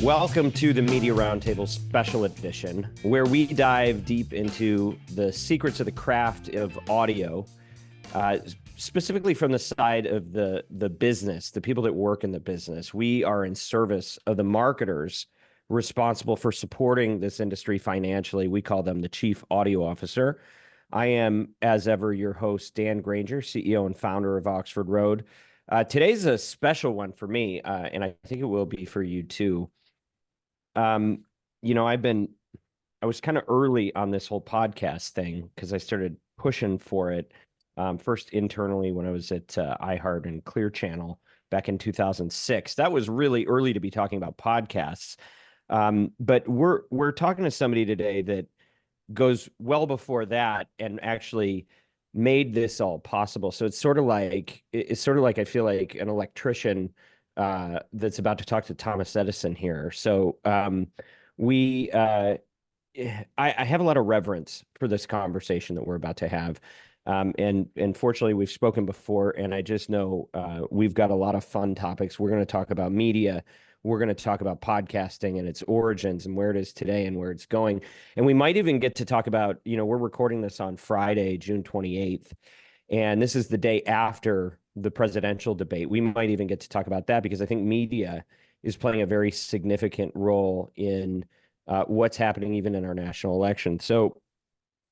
Welcome to the Media Roundtable Special Edition, where we dive deep into the secrets of the craft of audio, specifically from the side of the business, the people that work in the business. We are in service of the marketers responsible for supporting this industry financially. We call them the Chief Audio Officer. I am, as ever, your host, Dan Granger, CEO and founder of Oxford Road. Today's a special one for me, and I think it will be for you too. I was kind of early on this whole podcast thing because I started pushing for it first internally when I was at iHeart and Clear Channel back in 2006. That was really early to be talking about podcasts. But we're talking to somebody today that goes well before that and actually made this all possible. So it's sort of like I feel like an electrician that's about to talk to Thomas Edison here. So I have a lot of reverence for this conversation that we're about to have. And fortunately, we've spoken before, and I just know we've got a lot of fun topics. We're going to talk about media. We're going to talk about podcasting and its origins and where it is today and where it's going. And we might even get to talk about, we're recording this on Friday, June 28th. And this is the day after the presidential debate. We might even get to talk about that because I think media is playing a very significant role in what's happening even in our national election. So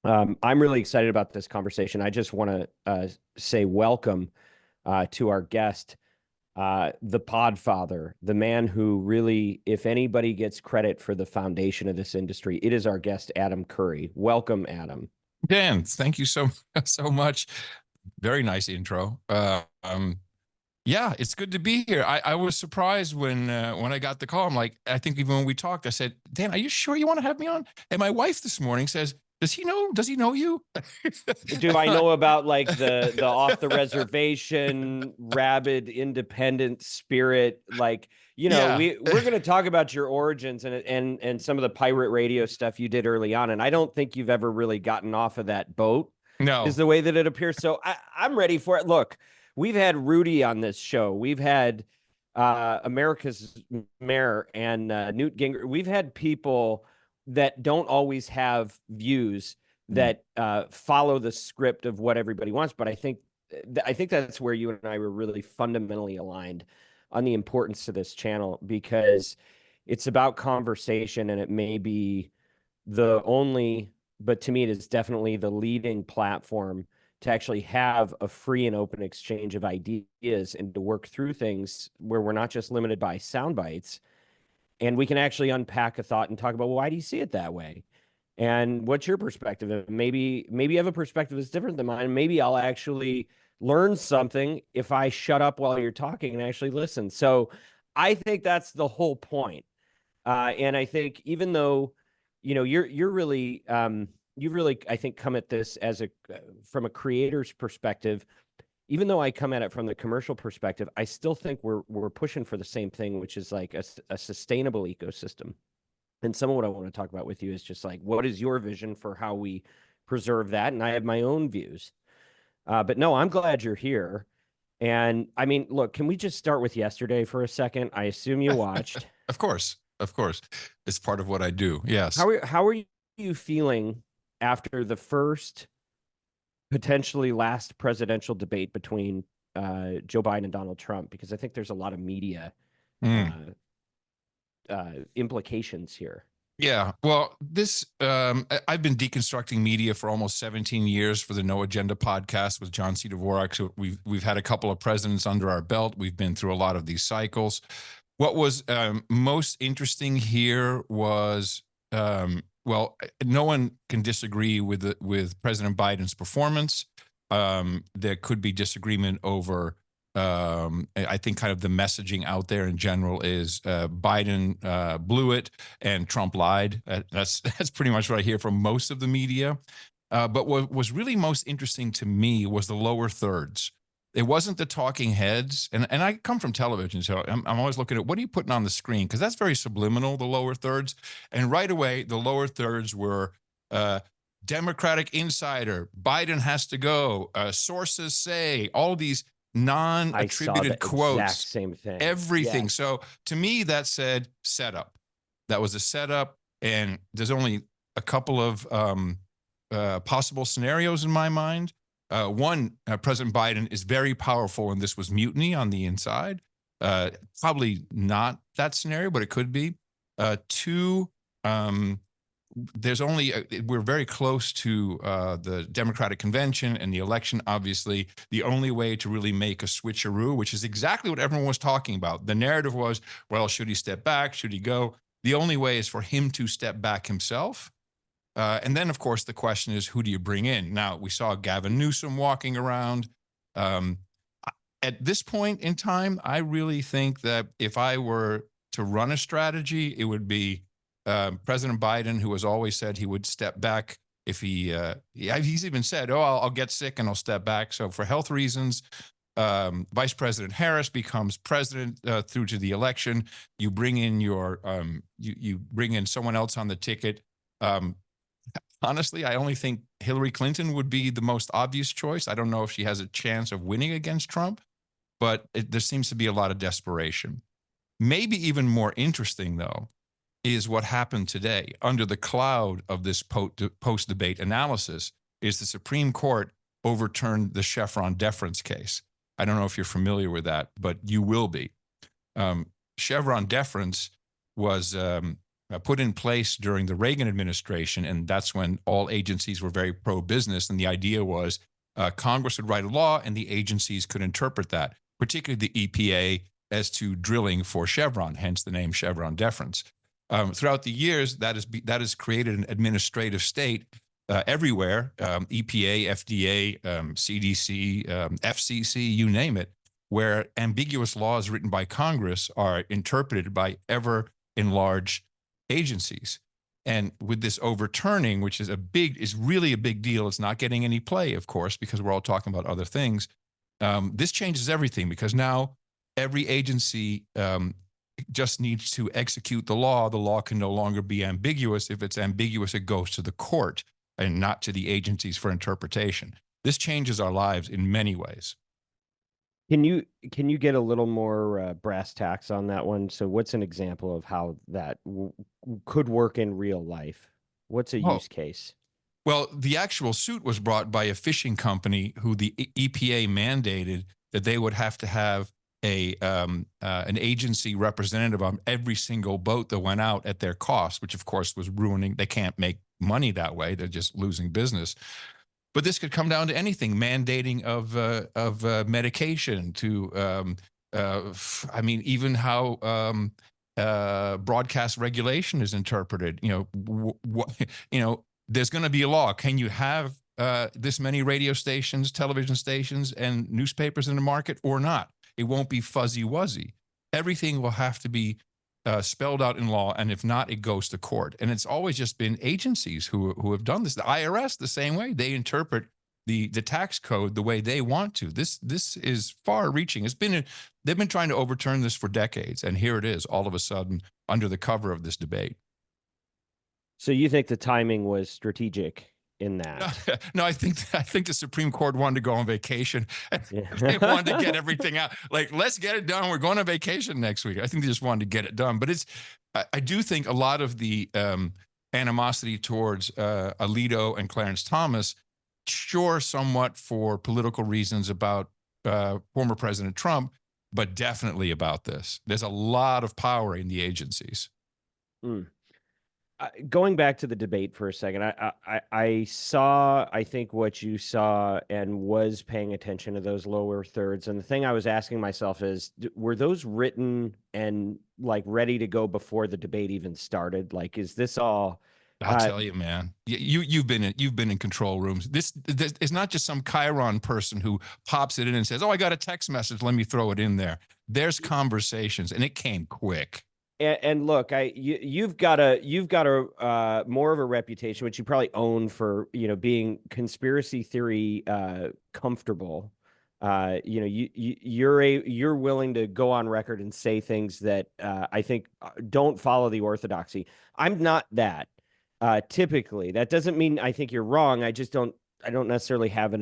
I'm really excited about this conversation. I just want to say welcome to our guest, the Podfather, the man who really, if anybody gets credit for the foundation of this industry, it is our guest, Adam Curry. Welcome, Adam. Dan, thank you so much. Very nice intro. Yeah, it's good to be here. I was surprised when I got the call. I'm like, I think even when we talked, I said, Dan, are you sure you want to have me on? And my wife this morning says, does he know you? Do I know about like the off the reservation, rabid, independent spirit? Like, Yeah. we're going to talk about your origins and some of the pirate radio stuff you did early on. And I don't think you've ever really gotten off of that boat. No. Is the way that it appears. So I'm ready for it. Look, we've had Rudy on this show. We've had America's Mayor and Newt Gingrich. We've had people that don't always have views that follow the script of what everybody wants. But I think that's where you and I were really fundamentally aligned on the importance of this channel, because it's about conversation, and it may be the only, but to me, it is definitely the leading platform to actually have a free and open exchange of ideas and to work through things where we're not just limited by sound bites, and we can actually unpack a thought and talk about, well, why do you see it that way? And what's your perspective? And maybe you have a perspective that's different than mine. Maybe I'll actually learn something if I shut up while you're talking and actually listen. So I think that's the whole point. And I think even though, you're really, you've really, I think, come at this as from a creator's perspective. Even though I come at it from the commercial perspective, I still think we're pushing for the same thing, which is like a sustainable ecosystem. And some of what I want to talk about with you is just like, what is your vision for how we preserve that? And I have my own views. But no, I'm glad you're here. And I mean, look, can we just start with yesterday for a second? I assume you watched. Of course. It's part of what I do. Yes. How are you feeling after the first, potentially last presidential debate between Joe Biden and Donald Trump? Because I think there's a lot of media implications here. Yeah, well, I've been deconstructing media for almost 17 years for the No Agenda podcast with John C. Dvorak. So we've had a couple of presidents under our belt. We've been through a lot of these cycles. What was most interesting here was, well, no one can disagree with President Biden's performance. There could be disagreement over, I think, kind of the messaging out there in general is Biden blew it and Trump lied. That's pretty much what I hear from most of the media. But what was really most interesting to me was the lower thirds. It wasn't the talking heads. And I come from television, so I'm always looking at what are you putting on the screen? Because that's very subliminal, the lower thirds. And right away, the lower thirds were Democratic insider, Biden has to go, sources say, all these non-attributed quotes. Exact same thing. Everything. Yes. So to me, that said setup. That was a setup, and there's only a couple of possible scenarios in my mind. One, President Biden is very powerful, and this was mutiny on the inside. Probably not that scenario, but it could be. Two, there's only we're very close to the Democratic convention and the election. Obviously, the only way to really make a switcheroo, which is exactly what everyone was talking about. The narrative was, well, should he step back? Should he go? The only way is for him to step back himself. And then, of course, the question is, who do you bring in? Now, we saw Gavin Newsom walking around. At this point in time, I really think that if I were to run a strategy, it would be President Biden, who has always said he would step back if he's even said, oh, I'll get sick and I'll step back. So for health reasons, Vice President Harris becomes president through to the election. You bring in you bring in someone else on the ticket. Honestly, I only think Hillary Clinton would be the most obvious choice. I don't know if she has a chance of winning against Trump, but there seems to be a lot of desperation. Maybe even more interesting, though, is what happened today. Under the cloud of this post-debate analysis is the Supreme Court overturned the Chevron deference case. I don't know if you're familiar with that, but you will be. Chevron deference was put in place during the Reagan administration, and that's when all agencies were very pro-business, and the idea was Congress would write a law and the agencies could interpret that, particularly the EPA, as to drilling for Chevron, hence the name Chevron deference. Throughout the years, that has created an administrative state everywhere, EPA, FDA, CDC, FCC, you name it, where ambiguous laws written by Congress are interpreted by ever enlarged agencies. And with this overturning, which is really a big deal, it's not getting any play, of course, because we're all talking about other things. This changes everything, because now every agency just needs to execute the law. The law can no longer be ambiguous. If it's ambiguous, it goes to the court and not to the agencies for interpretation. This changes our lives in many ways. Can you get a little more brass tacks on that one? So what's an example of how that could work in real life? What's a use case? Well, the actual suit was brought by a fishing company who the EPA mandated that they would have to have an agency representative on every single boat that went out at their cost, which of course was ruining. They can't make money that way. They're just losing business. But this could come down to anything, mandating of medication to, I mean, even how broadcast regulation is interpreted. There's going to be a law. Can you have this many radio stations, television stations, and newspapers in the market or not? It won't be fuzzy-wuzzy. Everything will have to be spelled out in law, and if not, it goes to court. And it's always just been agencies who have done this. The IRS, the same way. They interpret the tax code the way they want to. This is far-reaching. They've been trying to overturn this for decades, and here it is, all of a sudden, under the cover of this debate. So you think the timing was strategic in that? No, I think the Supreme Court wanted to go on vacation. They wanted to get everything out. Like, let's get it done. We're going on vacation next week. I think they just wanted to get it done. But I do think a lot of the animosity towards Alito and Clarence Thomas, sure, somewhat for political reasons about former President Trump, but definitely about this. There's a lot of power in the agencies. Going back to the debate for a second, I saw, I think, what you saw and was paying attention to those lower thirds. And the thing I was asking myself is, were those written and like ready to go before the debate even started? Like, is this all? I'll tell you, man. You've been in control rooms. This is not just some Chiron person who pops it in and says, "Oh, I got a text message. Let me throw it in there." There's conversations, and it came quick. And look, you've got a more of a reputation, which you probably own, for being conspiracy theory comfortable. You're willing to go on record and say things that I think don't follow the orthodoxy. I'm not that. Typically, that doesn't mean I think you're wrong. I don't necessarily have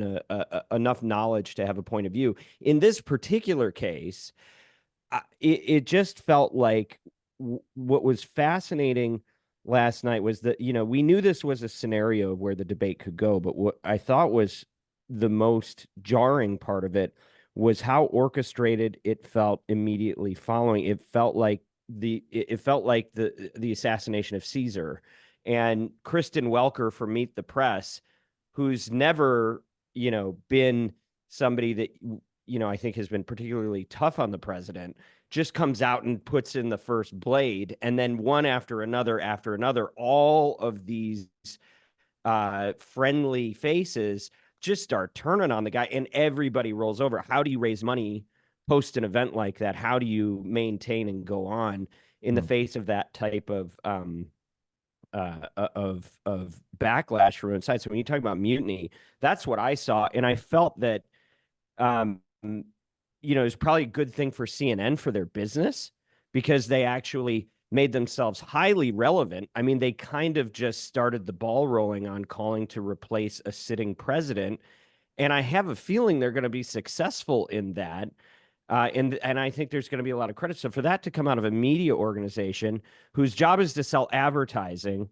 enough knowledge to have a point of view. In this particular case, it just felt like what was fascinating last night was that, we knew this was a scenario of where the debate could go, but what I thought was the most jarring part of it was how orchestrated it felt immediately following. It felt like the assassination of Caesar. And Kristen Welker from Meet the Press, who's never, been somebody that, I think has been particularly tough on the president, just comes out and puts in the first blade. And then one after another, all of these friendly faces just start turning on the guy, and everybody rolls over. How do you raise money post an event like that? How do you maintain and go on in the face of that type of backlash from inside? So when you talk about mutiny, that's what I saw, and I felt that it's probably a good thing for CNN for their business, because they actually made themselves highly relevant. I mean, they kind of just started the ball rolling on calling to replace a sitting president. And I have a feeling they're going to be successful in that. And I think there's going to be a lot of credit. So for that to come out of a media organization whose job is to sell advertising,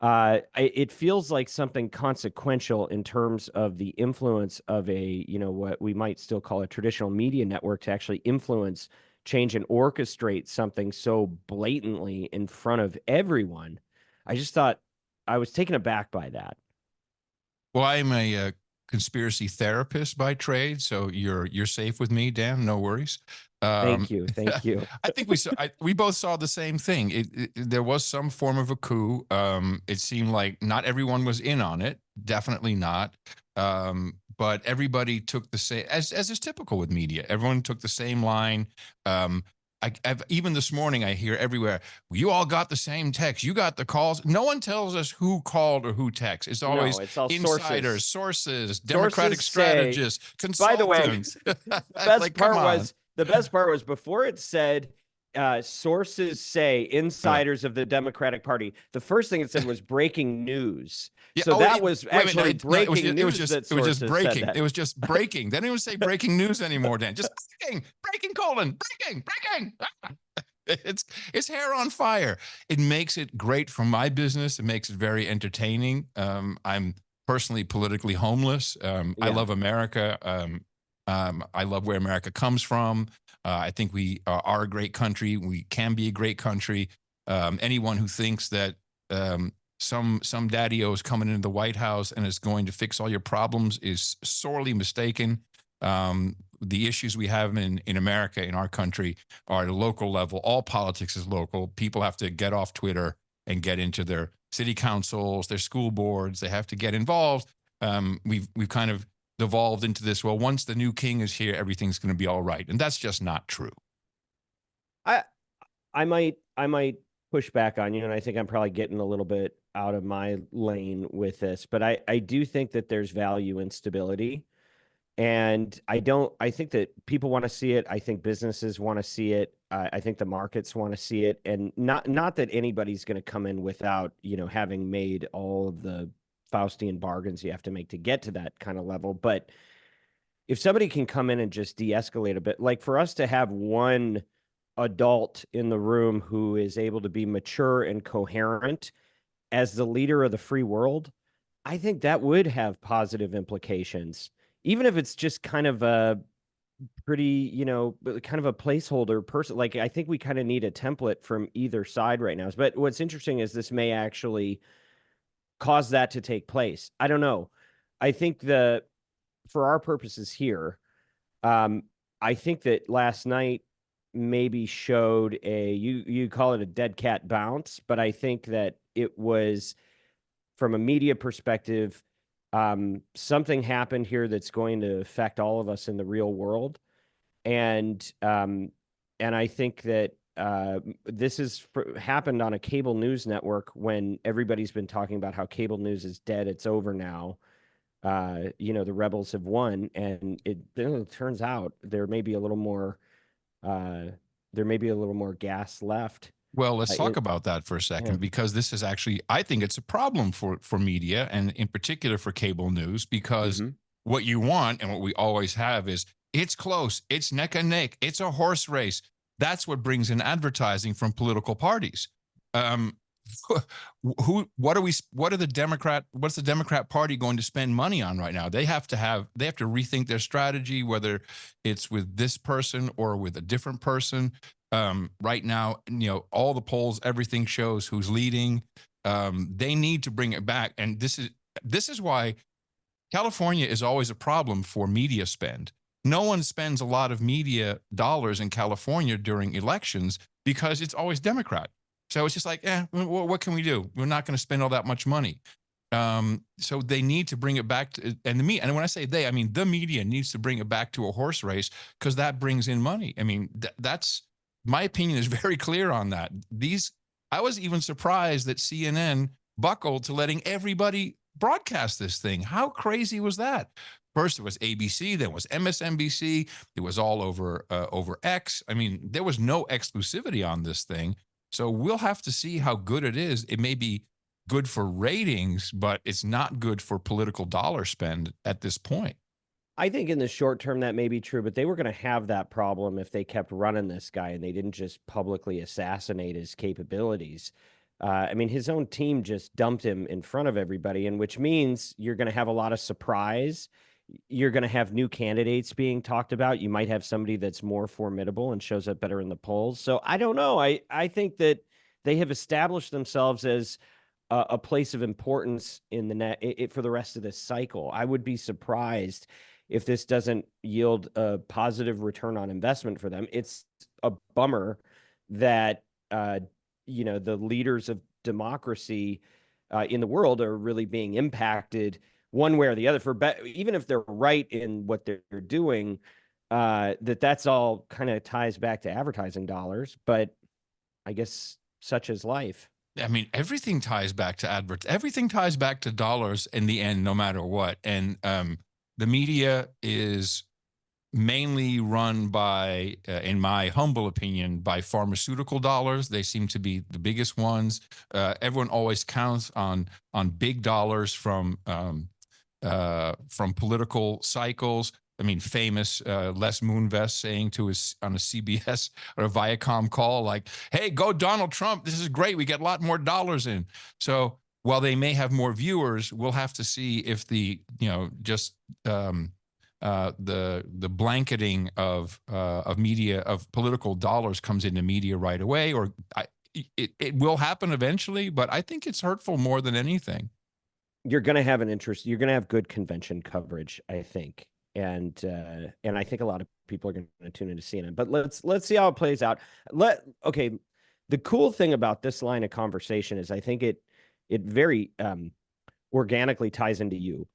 it feels like something consequential in terms of the influence of what we might still call a traditional media network to actually influence, change, and orchestrate something so blatantly in front of everyone. I just thought I was taken aback by that. Well, I'm a conspiracy therapist by trade, so you're safe with me, Dan. No worries. Thank you. I think we both saw the same thing. There was some form of a coup. It seemed like not everyone was in on it. Definitely not. But everybody took the same, as is typical with media. Everyone took the same line. Even this morning, I hear everywhere, you all got the same text. You got the calls. No one tells us who called or who texted. It's always it's all insiders, sources, Democratic strategists, by the way, consultants. the best part was before it said sources say, insiders of the Democratic Party. The first thing it said was breaking news. Yeah, so that was actually breaking news. It was just breaking. It was just breaking. They don't even say breaking news anymore, Dan. Just breaking, breaking. It's hair on fire. It makes it great for my business. It makes it very entertaining. I'm personally politically homeless. I love America. I love where America comes from. I think we are a great country. We can be a great country. Anyone who thinks that some daddy-o is coming into the White House and is going to fix all your problems is sorely mistaken. The issues we have in America, in our country, are at a local level. All politics is local. People have to get off Twitter and get into their city councils, their school boards. They have to get involved. We've kind of devolved into this, well, once the new king is here, everything's going to be all right. And that's just not true. I might push back on you, and I think I'm probably getting a little bit out of my lane with this, but I do think that there's value in stability. And I think that people want to see it. I think businesses want to see it. I think the markets want to see it. And not that anybody's going to come in without, having made all of the Faustian bargains you have to make to get to that kind of level. But if somebody can come in and just de-escalate a bit, like for us to have one adult in the room who is able to be mature and coherent as the leader of the free world, I think that would have positive implications, even if it's just kind of a pretty, kind of a placeholder person. Like, I think we kind of need a template from either side right now. But what's interesting is this may actually cause that to take place. I don't know. I think for our purposes here, I think that last night maybe showed you call it a dead cat bounce, but I think that it was, from a media perspective, something happened here that's going to affect all of us in the real world. And I think that this has happened on a cable news network when everybody's been talking about how cable news is dead. It's over now. The rebels have won, and it turns out there may be a little more gas left. Well, let's talk about that for a second, because this is actually, I think it's a problem for media, and in particular for cable news, because what you want and what we always have is, it's close, it's neck and neck, it's a horse race. That's what brings in advertising from political parties. What's the Democrat Party going to spend money on right now? They have to rethink their strategy, whether it's with this person or with a different person. Right now, all the polls, everything shows who's leading. They need to bring it back. And this is why California is always a problem for media spend. No one spends a lot of media dollars in California during elections because it's always Democrat. So it's just like, what can we do? We're not going to spend all that much money. So they need to bring it back to, and when I say they, I mean the media needs to bring it back to a horse race, because that brings in money. I mean, that's my opinion is very clear on that. I was even surprised that CNN buckled to letting everybody broadcast this thing. How crazy was that? First it was ABC, then it was MSNBC. It was all over X. I mean, there was no exclusivity on this thing. So we'll have to see how good it is. It may be good for ratings, but it's not good for political dollar spend at this point. I think in the short term that may be true, but they were going to have that problem if they kept running this guy and they didn't just publicly assassinate his capabilities. I mean, his own team just dumped him in front of everybody, and which means you're going to have a lot of surprise. You're going to have new candidates being talked about. You might have somebody that's more formidable and shows up better in the polls. So I don't know. I think that they have established themselves as a place of importance in the for the rest of this cycle. I would be surprised if this doesn't yield a positive return on investment for them. It's a bummer that the leaders of democracy in the world are really being impacted one way or the other, even if they're right in what they're doing, that's all kind of ties back to advertising dollars. But I guess such is life. I mean, everything ties back to everything ties back to dollars in the end, no matter what. And the media is mainly run by, in my humble opinion, by pharmaceutical dollars. They seem to be the biggest ones. Everyone always counts on big dollars from political cycles. I mean, famous Les Moonves saying on a CBS or a Viacom call, like, "Hey, go Donald Trump. This is great. We get a lot more dollars in." So while they may have more viewers, we'll have to see if the blanketing of media, of political dollars comes into media right away, or it will happen eventually. But I think it's hurtful more than anything. You're going to have an interest. You're going to have good convention coverage, I think, and I think a lot of people are going to tune into CNN. But let's see how it plays out. Okay. The cool thing about this line of conversation is I think it very organically ties into you,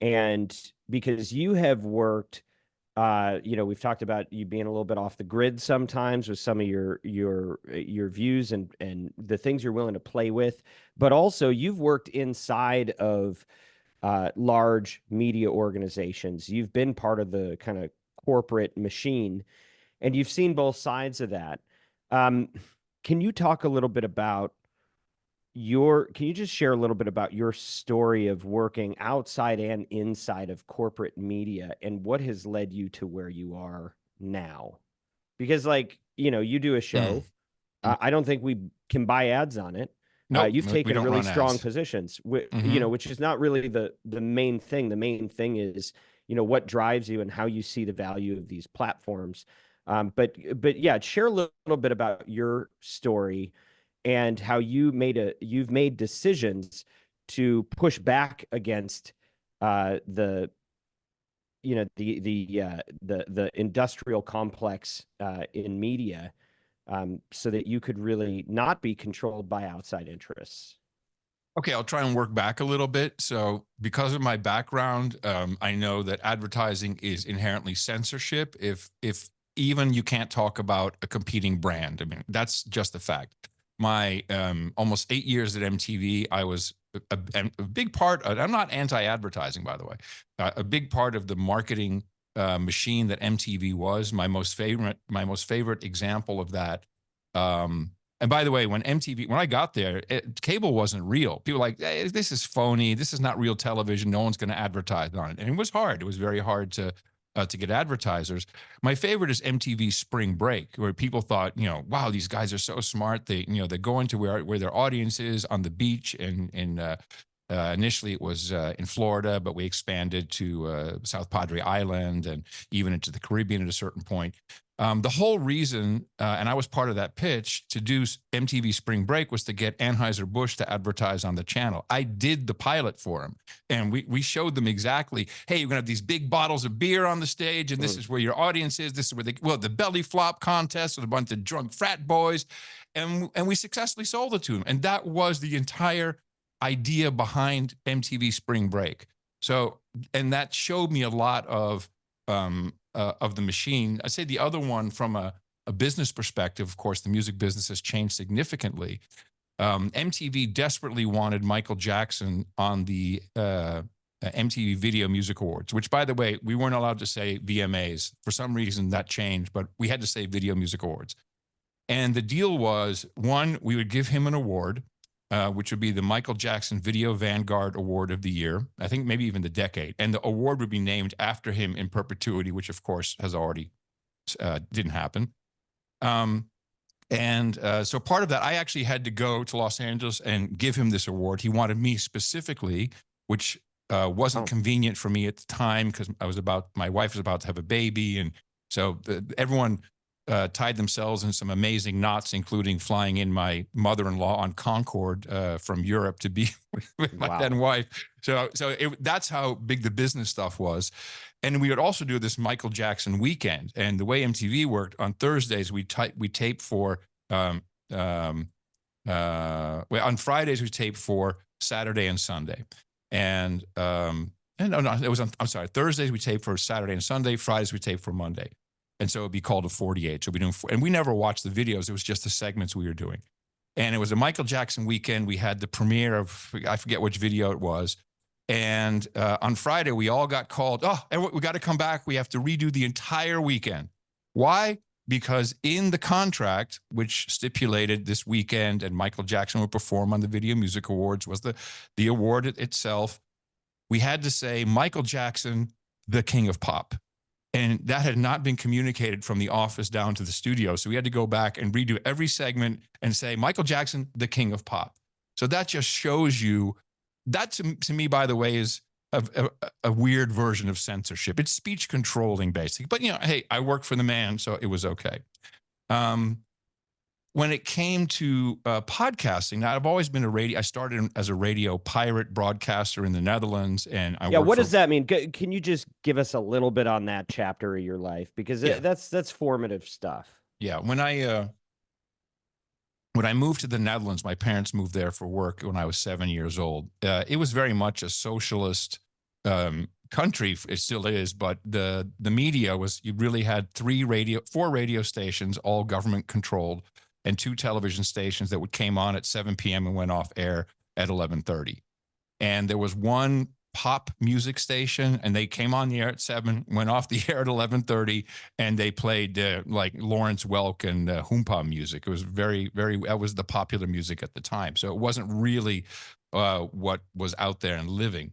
and because you have worked. We've talked about you being a little bit off the grid sometimes with some of your views and the things you're willing to play with, but also you've worked inside of large media organizations. You've been part of the kind of corporate machine, and you've seen both sides of that. Can you talk a little bit about can you just share a little bit about your story of working outside and inside of corporate media and what has led you to where you are now? Because you do a show. I don't think we can buy ads on it. Nope, you've taken really strong ads. Positions, which is not really the main thing. The main thing is, what drives you and how you see the value of these platforms. But yeah, share a little bit about your story and how you've made decisions to push back against the industrial complex in media, so that you could really not be controlled by outside interests. Okay, I'll try and work back a little bit. So because of my background, I know that advertising is inherently censorship. If even you can't talk about a competing brand. I mean, that's just a fact. My almost 8 years at MTV, I was a big part. I'm not anti-advertising, by the way. A big part of the marketing machine that MTV was. My most favorite example of that. And by the way, when I got there, cable wasn't real. People were like, hey, this is phony. This is not real television. No one's going to advertise on it. And it was hard. It was very hard to to get advertisers. My favorite is MTV Spring Break, where people thought, wow, these guys are so smart. They go into where their audience is on the beach, and initially it was in Florida, but we expanded to South Padre Island and even into the Caribbean at a certain point. The whole reason, and I was part of that pitch to do MTV Spring Break, was to get Anheuser-Busch to advertise on the channel. I did the pilot for them, and we showed them exactly, hey, you're going to have these big bottles of beer on the stage, and this is where your audience is. This is where the belly flop contest with a bunch of drunk frat boys, and we successfully sold it to them. And that was the entire idea behind MTV Spring Break. So, and that showed me a lot of the machine. I'd say the other one from a business perspective, of course, the music business has changed significantly. MTV desperately wanted Michael Jackson on the MTV Video Music Awards, which, by the way, we weren't allowed to say VMAs. For some reason that changed, but we had to say Video Music Awards. And the deal was, one, we would give him an award, which would be the Michael Jackson Video Vanguard Award of the Year, I think maybe even the decade. And the award would be named after him in perpetuity, which of course has already didn't happen. So part of that, I actually had to go to Los Angeles and give him this award. He wanted me specifically, which wasn't convenient for me at the time, because my wife was about to have a baby. And so everyone tied themselves in some amazing knots, including flying in my mother-in-law on Concorde from Europe to be with my then wife. So that's how big the business stuff was. And we would also do this Michael Jackson weekend. And the way MTV worked, on Thursdays, we tape for, on Fridays, we tape for Saturday and Sunday. And Thursdays we tape for Saturday and Sunday, Fridays we tape for Monday. And so it'd be called a 48. So and we never watched the videos. It was just the segments we were doing. And it was a Michael Jackson weekend. We had the premiere of, I forget which video it was. And on Friday, we all got called, we got to come back. We have to redo the entire weekend. Why? Because in the contract, which stipulated this weekend and Michael Jackson would perform on the Video Music Awards, was the award itself, we had to say Michael Jackson, the King of Pop. And that had not been communicated from the office down to the studio. So we had to go back and redo every segment and say, Michael Jackson, the King of Pop. So that just shows you, that to me, by the way, is a weird version of censorship. It's speech controlling, basically. But, hey, I worked for the man, so it was okay. When it came to podcasting, now I've always been I started as a radio pirate broadcaster in the Netherlands, and what does that mean? Can you just give us a little bit on that chapter of your life, because that's formative stuff. Yeah, when I moved to the Netherlands, my parents moved there for work when I was 7 years old. It was very much a socialist country. It still is, but the media was, you really had 4 radio stations, all government controlled, and 2 television stations that came on at 7 p.m. and went off air at 11:30. And there was one pop music station, and they came on the air at 7, went off the air at 11:30, and they played like Lawrence Welk and Hoompa music. It was that was the popular music at the time. So it wasn't really what was out there and living.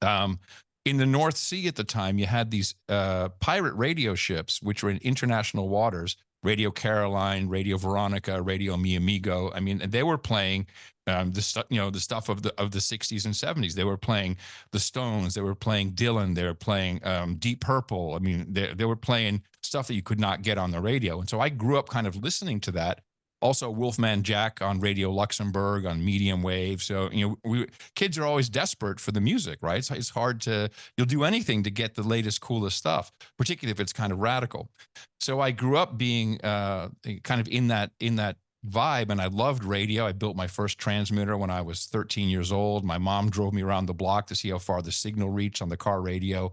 In the North Sea at the time, you had these pirate radio ships, which were in international waters, Radio Caroline, Radio Veronica, Radio Mi Amigo. I mean, they were playing the stuff of the 60s and 70s. They were playing the Stones. They were playing Dylan. They were playing Deep Purple. I mean, they were playing stuff that you could not get on the radio. And so I grew up kind of listening to that. Also, Wolfman Jack on Radio Luxembourg on medium wave. So, kids are always desperate for the music, right? So it's hard you'll do anything to get the latest, coolest stuff, particularly if it's kind of radical. So I grew up being kind of in that vibe, and I loved radio. I built my first transmitter when I was 13 years old. My mom drove me around the block to see how far the signal reached on the car radio.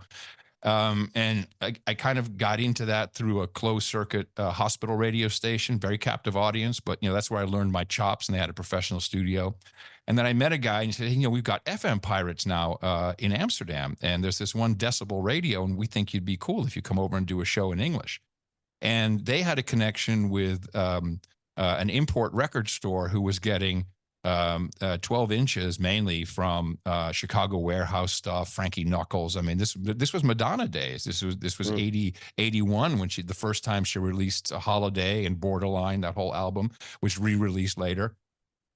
And I kind of got into that through a closed circuit hospital radio station, very captive audience, but that's where I learned my chops, and they had a professional studio. And then I met a guy and he said, hey, we've got FM pirates now in Amsterdam, and there's this 1 decibel radio, and we think you'd be cool if you come over and do a show in English. And they had a connection with an import record store who was getting 12 inches mainly from Chicago Warehouse stuff, Frankie Knuckles. I mean, this was Madonna days. This was 81 when the first time she released a Holiday and Borderline, that whole album, which re-released later.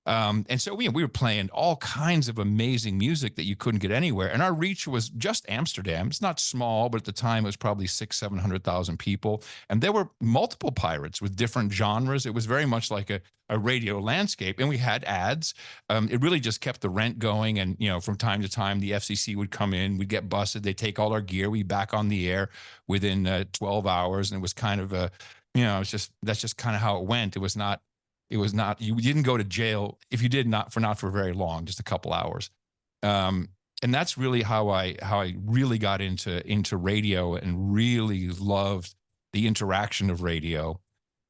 And so we were playing all kinds of amazing music that you couldn't get anywhere. And our reach was just Amsterdam. It's not small, but at the time it was probably 700,000 people. And there were multiple pirates with different genres. It was very much like a radio landscape. And we had ads. It really just kept the rent going. And, from time to time, the FCC would come in, we'd get busted. They'd take all our gear. We'd be back on the air within 12 hours. And it was kind of that's just kind of how it went. It was not, you didn't go to jail if you did not for very long, just a couple hours. And that's really how I really got into radio and really loved the interaction of radio.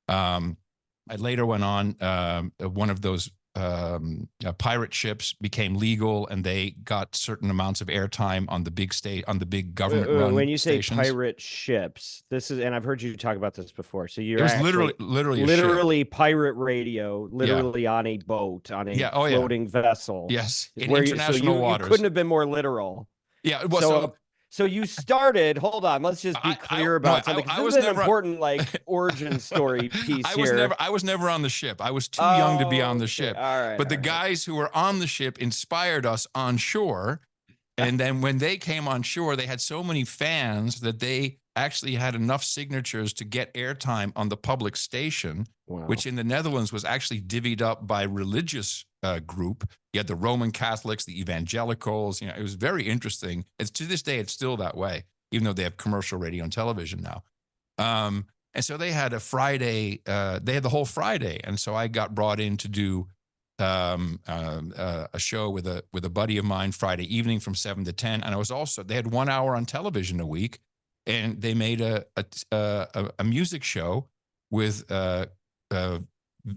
I later went on, one of those pirate ships became legal, and they got certain amounts of airtime on the big government run. When you say stations. pirate ships, this is, and I've heard you talk about this before. So you're it was literally literally pirate radio, literally on a boat, on a floating vessel. Yes, in international waters. You couldn't have been more literal. Yeah, it was. So you started. Hold on, let's just be clear about something. This is an important origin story piece here. I was never on the ship. I was too young to be on the ship. All right. But the guys who were on the ship inspired us on shore. And then when they came on shore, they had so many fans that they actually had enough signatures to get airtime on the public station, which in the Netherlands was actually divvied up by religious group. You had the Roman Catholics, the evangelicals. It was very interesting. To this day, it's still that way, even though they have commercial radio and television now. And so they had a Friday. They had the whole Friday, and so I got brought in to do a show with a buddy of mine Friday evening from 7 to 10. And they had 1 hour on television a week, and they made a music show with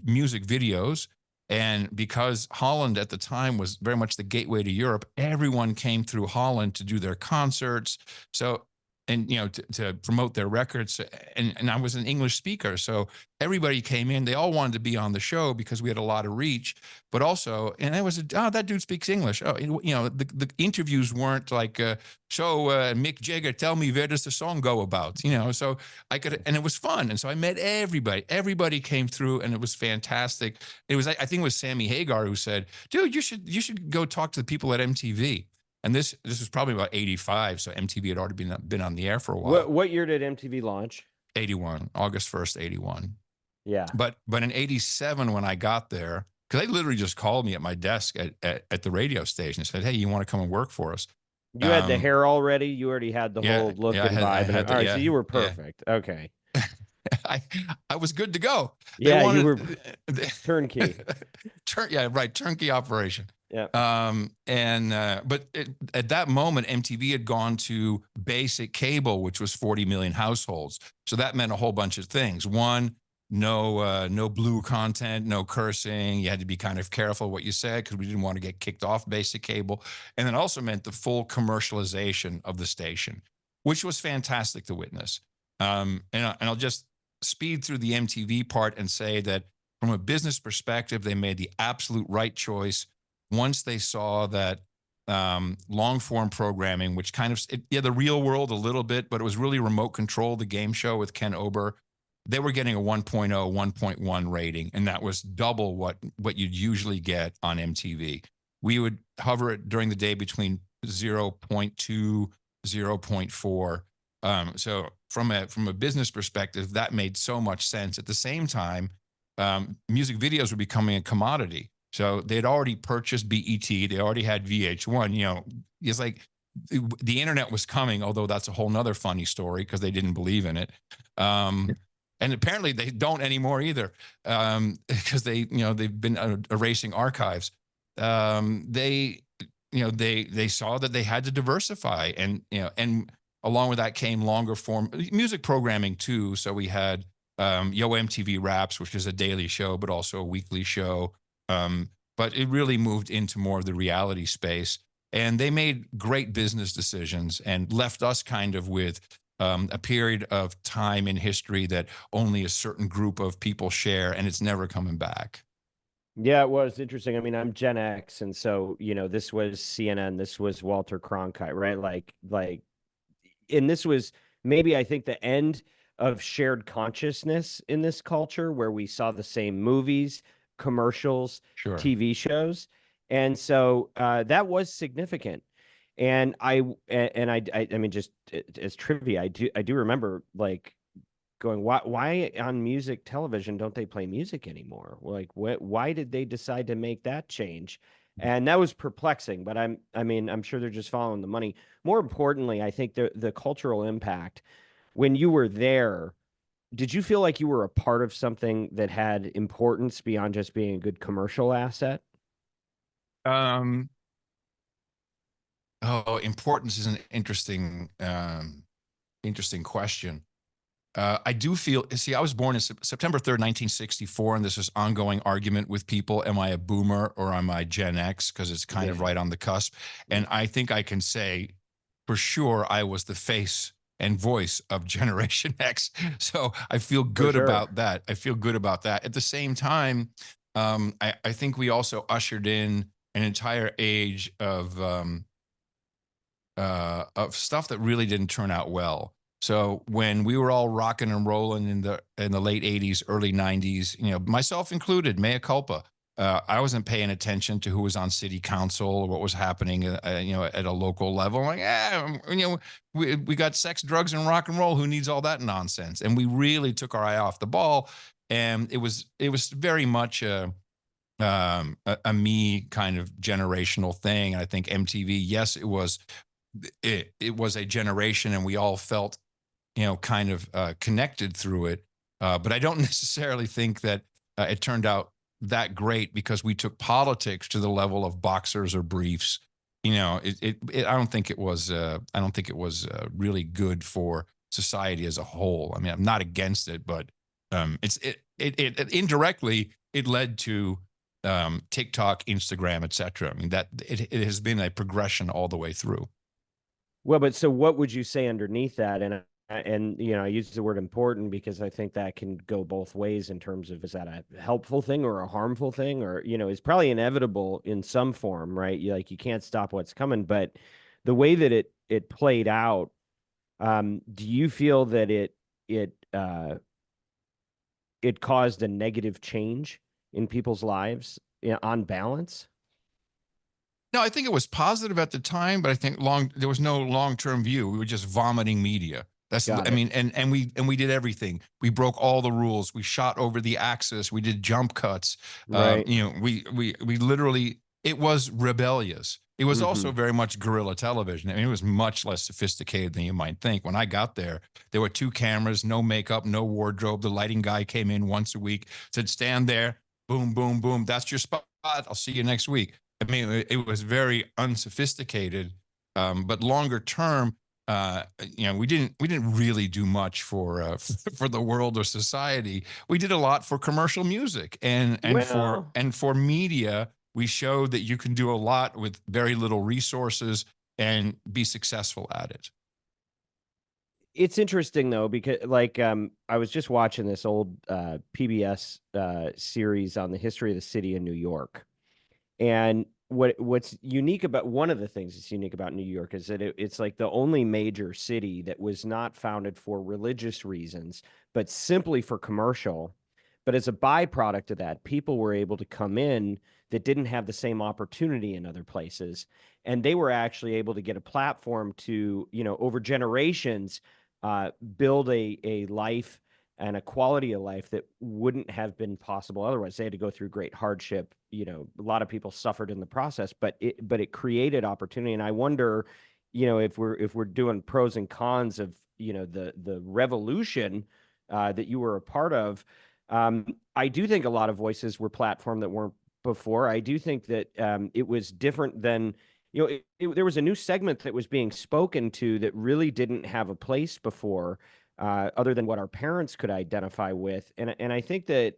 music videos. And because Holland at the time was very much the gateway to Europe, everyone came through Holland to do their concerts. So, and, to promote their records. And I was an English speaker. So everybody came in, they all wanted to be on the show because we had a lot of reach, but also, and it was, that dude speaks English. The interviews weren't like, Mick Jagger, tell me, where does the song go about? So I could, and it was fun. And so I met everybody came through, and it was fantastic. It was, I think it was Sammy Hagar who said, dude, you should go talk to the people at MTV. And this was probably about 85, so MTV had already been on the air for a while. What year did MTV launch? 81, August 1st, 81. Yeah. But in 87, when I got there, because they literally just called me at my desk at the radio station and said, hey, you want to come and work for us? You had the hair already? You already had the whole look and vibe? All right, so you were perfect. Yeah. Okay. I was good to go. You were turnkey. Turnkey operation. Yeah. But at that moment, MTV had gone to basic cable, which was 40 million households. So that meant a whole bunch of things. One, no blue content, no cursing. You had to be kind of careful what you said because we didn't want to get kicked off basic cable. And it also meant the full commercialization of the station, which was fantastic to witness. And I'll just speed through the MTV part and say that from a business perspective, they made the absolute right choice. Once they saw that long form programming, which kind of, the real world a little bit, but it was really remote control, the game show with Ken Ober, they were getting a 1.0, 1.1 rating. And that was double what you'd usually get on MTV. We would hover it during the day between 0.2, 0.4. So from a business perspective, that made so much sense. At the same time, music videos were becoming a commodity. So they'd already purchased BET. They already had VH1. It's like the internet was coming, although that's a whole nother funny story because they didn't believe in it. And apparently they don't anymore either because they've been erasing archives. They saw that they had to diversify, and along with that came longer form music programming too. So we had Yo MTV Raps, which is a daily show, but also a weekly show. But it really moved into more of the reality space, and they made great business decisions and left us kind of with a period of time in history that only a certain group of people share, and it's never coming back. Yeah, it was interesting. I mean, I'm Gen X, and so this was CNN, this was Walter Cronkite, right? And this was maybe I think the end of shared consciousness in this culture where we saw the same movies, commercials, Sure. TV shows. And so that was significant. And I mean, just as trivia, I do remember like going, why on music television don't they play music anymore? Like, why did they decide to make that change? And that was perplexing, but I mean, I'm sure they're just following the money. More importantly, I think the cultural impact when you were there, did you feel like you were a part of something that had importance beyond just being a good commercial asset? Um, oh, importance is an interesting question. I do feel, see, I was born in September 3rd, 1964, and this is ongoing argument with people. Am I a boomer or am I Gen X? Because it's kind of Yeah. right on the cusp. And I think I can say for sure I was the face and voice of Generation X. So I feel For good sure. about that. I feel good about that. At the same time, I think we also ushered in an entire age of stuff that really didn't turn out well. So when we were all rocking and rolling in the late '80s, early '90s, myself included, mea culpa. I wasn't paying attention to who was on city council or what was happening, at a local level. I'm like, we got sex, drugs, and rock and roll. Who needs all that nonsense? And we really took our eye off the ball. And it was very much a me kind of generational thing. I think MTV, yes, it was a generation and we all felt kind of connected through it, but I don't necessarily think that it turned out that great because we took politics to the level of boxers or briefs. I don't think it was really good for society as a whole. I mean, I'm not against it, but it indirectly it led to TikTok, Instagram, etc. I mean, that it has been a progression all the way through. Well, but so what would you say underneath that? And I use the word important because I think that can go both ways in terms of is that a helpful thing or a harmful thing, or it's probably inevitable in some form, right? Like you can't stop what's coming, but the way that it played out, do you feel that it caused a negative change in people's lives, on balance? No, I think it was positive at the time, but I think there was no long-term view. We were just vomiting media. Got I it. mean, and we did everything. We broke all the rules. We shot over the axis. We did jump cuts. Right. We literally, it was rebellious. It was also Hmm. very much guerrilla television. I mean, it was much less sophisticated than you might think. When I got there were two cameras, no makeup, no wardrobe. The lighting guy came in once a week, said, "Stand there, boom, boom, boom. That's your spot. I'll see you next week." I mean, it was very unsophisticated, but longer term, we didn't really do much for for the world or society. We did a lot for commercial music Well, and for media. We showed that you can do a lot with very little resources and be successful at it. it's interesting though because like I was just watching this old PBS series on the history of the city of New York. And what's unique about one of the things that's unique about New York is that it's like the only major city that was not founded for religious reasons, but simply for commercial. But as a byproduct of that, people were able to come in that didn't have the same opportunity in other places. And they were actually able to get a platform to, over generations, build a life and a quality of life that wouldn't have been possible otherwise. They had to go through great hardship. A lot of people suffered in the process, but it created opportunity. And I wonder, if we're doing pros and cons of the revolution that you were a part of. I do think a lot of voices were platformed that weren't before. I do think that it was different than there was a new segment that was being spoken to that really didn't have a place before, other than what our parents could identify with. And I think that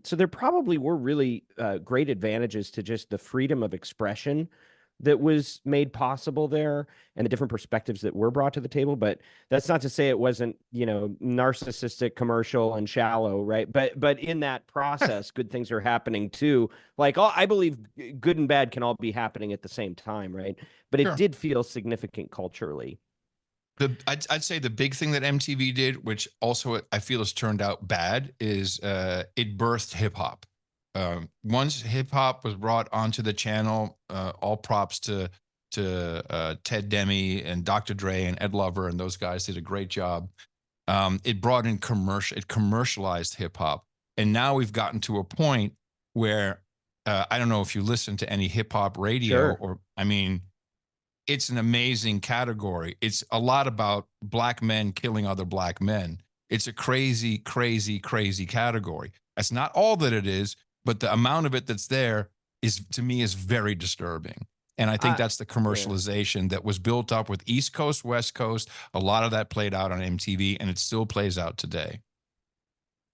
so there probably were really great advantages to just the freedom of expression that was made possible there and the different perspectives that were brought to the table. But that's not to say it wasn't, narcissistic, commercial, and shallow, right? But in that process, good things are happening too. Like, I believe good and bad can all be happening at the same time, right? But it Sure. did feel significant culturally. I'd say the big thing that MTV did, which also I feel has turned out bad, is it birthed hip hop. Once hip hop was brought onto the channel, all props to Ted Demme and Dr. Dre and Ed Lover, and those guys did a great job. It brought in it commercialized hip hop, and now we've gotten to a point where I don't know if you listen to any hip hop radio, Sure. or I mean, it's an amazing category. It's a lot about black men killing other black men. It's a crazy, crazy, crazy category. That's not all that it is, but the amount of it that's there is, to me, is very disturbing. And I think that's the commercialization that was built up with East Coast, West Coast. A lot of that played out on MTV, and it still plays out today.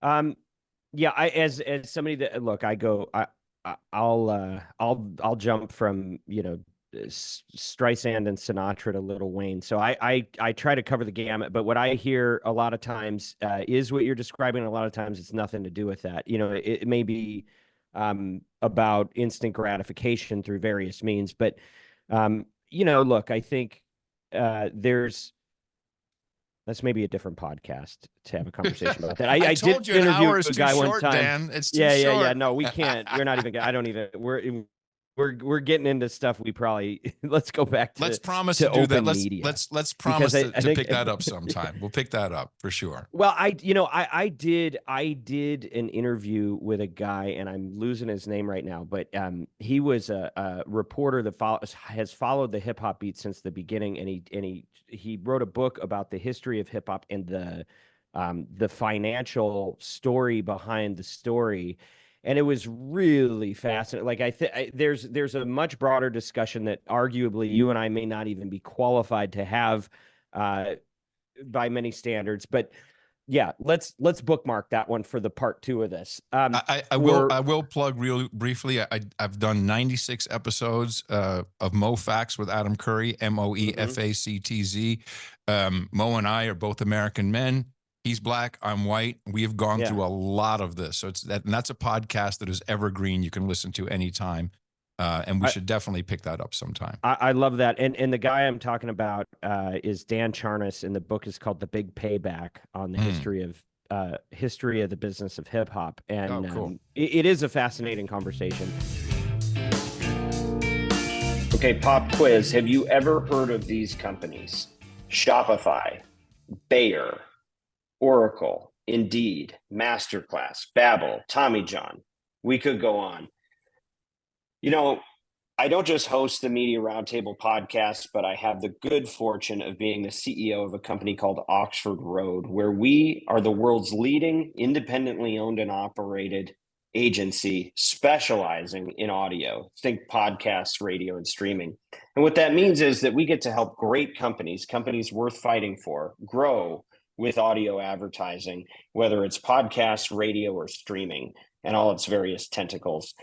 Yeah, as somebody that, look, I'll jump from, Streisand and Sinatra to Lil Wayne. So I try to cover the gamut, but what I hear a lot of times is what you're describing. A lot of times it's nothing to do with that. It may be about instant gratification through various means, but look, I think that's maybe a different podcast to have a conversation about that. I I told did you an interview hour a is too guy one short, time. Dan. It's too Yeah. short. No, we can't. We're not even. I don't even. We're getting into stuff. We probably let's go back to let's promise to do open that. media. Let's promise I to think pick that up sometime. We'll pick that up for sure. Well, I did an interview with a guy, and I'm losing his name right now, but he was a reporter that has followed the hip hop beat since the beginning, and he wrote a book about the history of hip hop and the financial story behind the story. And it was really fascinating. Like there's a much broader discussion that arguably you and I may not even be qualified to have by many standards. But yeah, let's bookmark that one for the part 2 of this. I will plug real briefly. I've done 96 episodes of MoFax with Adam Curry, MoEFACTZ. Mo and I are both American men. He's black, I'm white. We have gone through a lot of this. So that's a podcast that is evergreen. You can listen to anytime. And we should definitely pick that up sometime. I love that. And the guy I'm talking about is Dan Charnas, and the book is called The Big Payback, on the history of the business of hip hop. And cool. It is a fascinating conversation. Okay, pop quiz. Have you ever heard of these companies? Shopify, Bayer, Oracle, Indeed, Masterclass, Babbel, Tommy John. We could go on. I don't just host the Media Roundtable podcast, but I have the good fortune of being the CEO of a company called Oxford Road, where we are the world's leading independently owned and operated agency specializing in audio. Think podcasts, radio, and streaming. And what that means is that we get to help great companies worth fighting for, grow with audio advertising, whether it's podcasts, radio, or streaming, and all its various tentacles.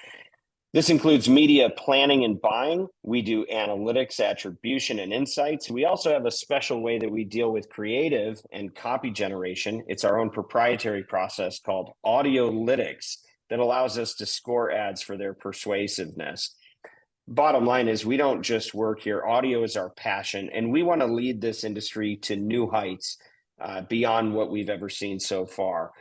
This includes media planning and buying. We do analytics, attribution, and insights. We also have a special way that we deal with creative and copy generation. It's our own proprietary process called Audiolytics that allows us to score ads for their persuasiveness. Bottom line is, we don't just work here. Audio is our passion, and we want to lead this industry to new heights beyond what we've ever seen so far.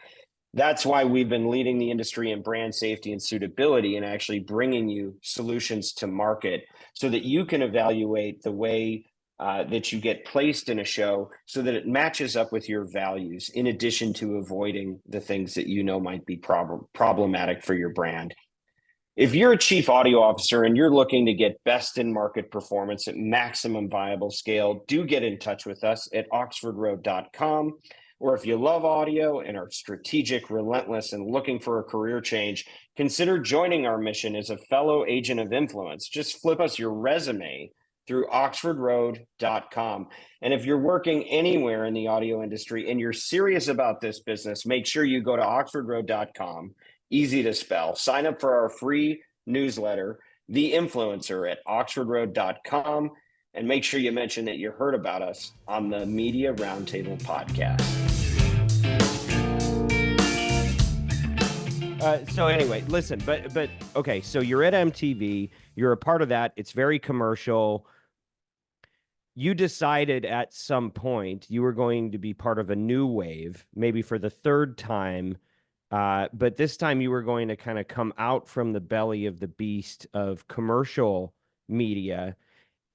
That's why we've been leading the industry in brand safety and suitability, and actually bringing you solutions to market so that you can evaluate the way that you get placed in a show so that it matches up with your values, in addition to avoiding the things that might be problematic for your brand. If you're a chief audio officer and you're looking to get best in market performance at maximum viable scale, do get in touch with us at oxfordroad.com. Or if you love audio and are strategic, relentless, and looking for a career change, consider joining our mission as a fellow agent of influence. Just flip us your resume through oxfordroad.com. And if you're working anywhere in the audio industry and you're serious about this business, make sure you go to oxfordroad.com. Easy to spell. Sign up for our free newsletter. the influencer at oxfordroad.com, and make sure you mention that you heard about us on the Media Roundtable podcast. So anyway, listen, but okay, so you're at MTV, you're a part of that. It's very commercial. You decided at some point you were going to be part of a new wave, maybe for the third time. But this time you were going to kind of come out from the belly of the beast of commercial media,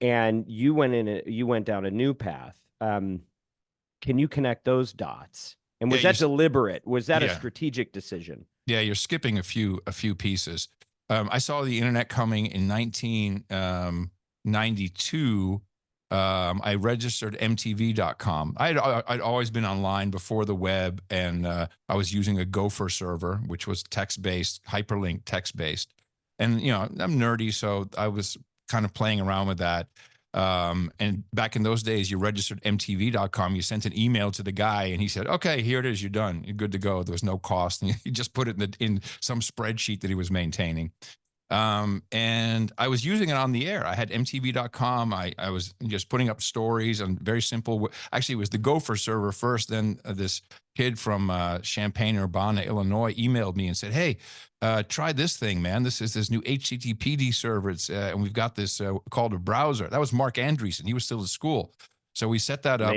and you went down a new path. Can you connect those dots? And was that deliberate? Was that a strategic decision? Yeah, you're skipping a few pieces. I saw the internet coming in 1992. I registered MTV.com. I'd always been online before the web, and I was using a Gopher server, which was text-based, hyperlink text-based. And, I'm nerdy, so I was kind of playing around with that. And back in those days, you registered MTV.com, you sent an email to the guy, and he said, okay, here it is, you're done. You're good to go. There was no cost. And he just put it in some spreadsheet that he was maintaining. And I was using it on the air. I had MTV.com. I was just putting up stories and very simple. Actually, it was the Gopher server first. Then this kid from Champaign-Urbana, Illinois, emailed me and said, hey, try this thing, man. This is this new HTTPD server. And we've got this called a browser. That was Mark Andreessen. He was still at school. So we set that up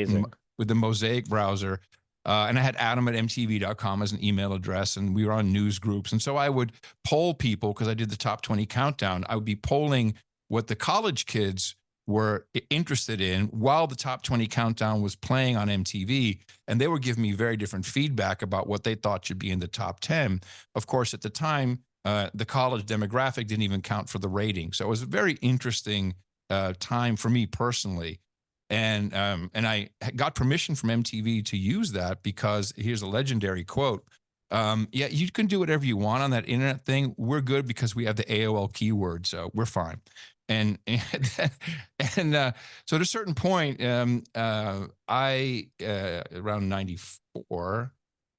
with the Mosaic browser. And I had Adam at MTV.com as an email address, and we were on news groups. And so I would poll people, because I did the top 20 countdown. I would be polling what the college kids were interested in while the top 20 countdown was playing on MTV. And they would give me very different feedback about what they thought should be in the top 10. Of course, at the time, the college demographic didn't even count for the rating. So it was a very interesting time for me personally. And I got permission from MTV to use that, because here's a legendary quote. Yeah, you can do whatever you want on that internet thing. We're good because we have the AOL keyword, so we're fine. So at a certain point, I around 94,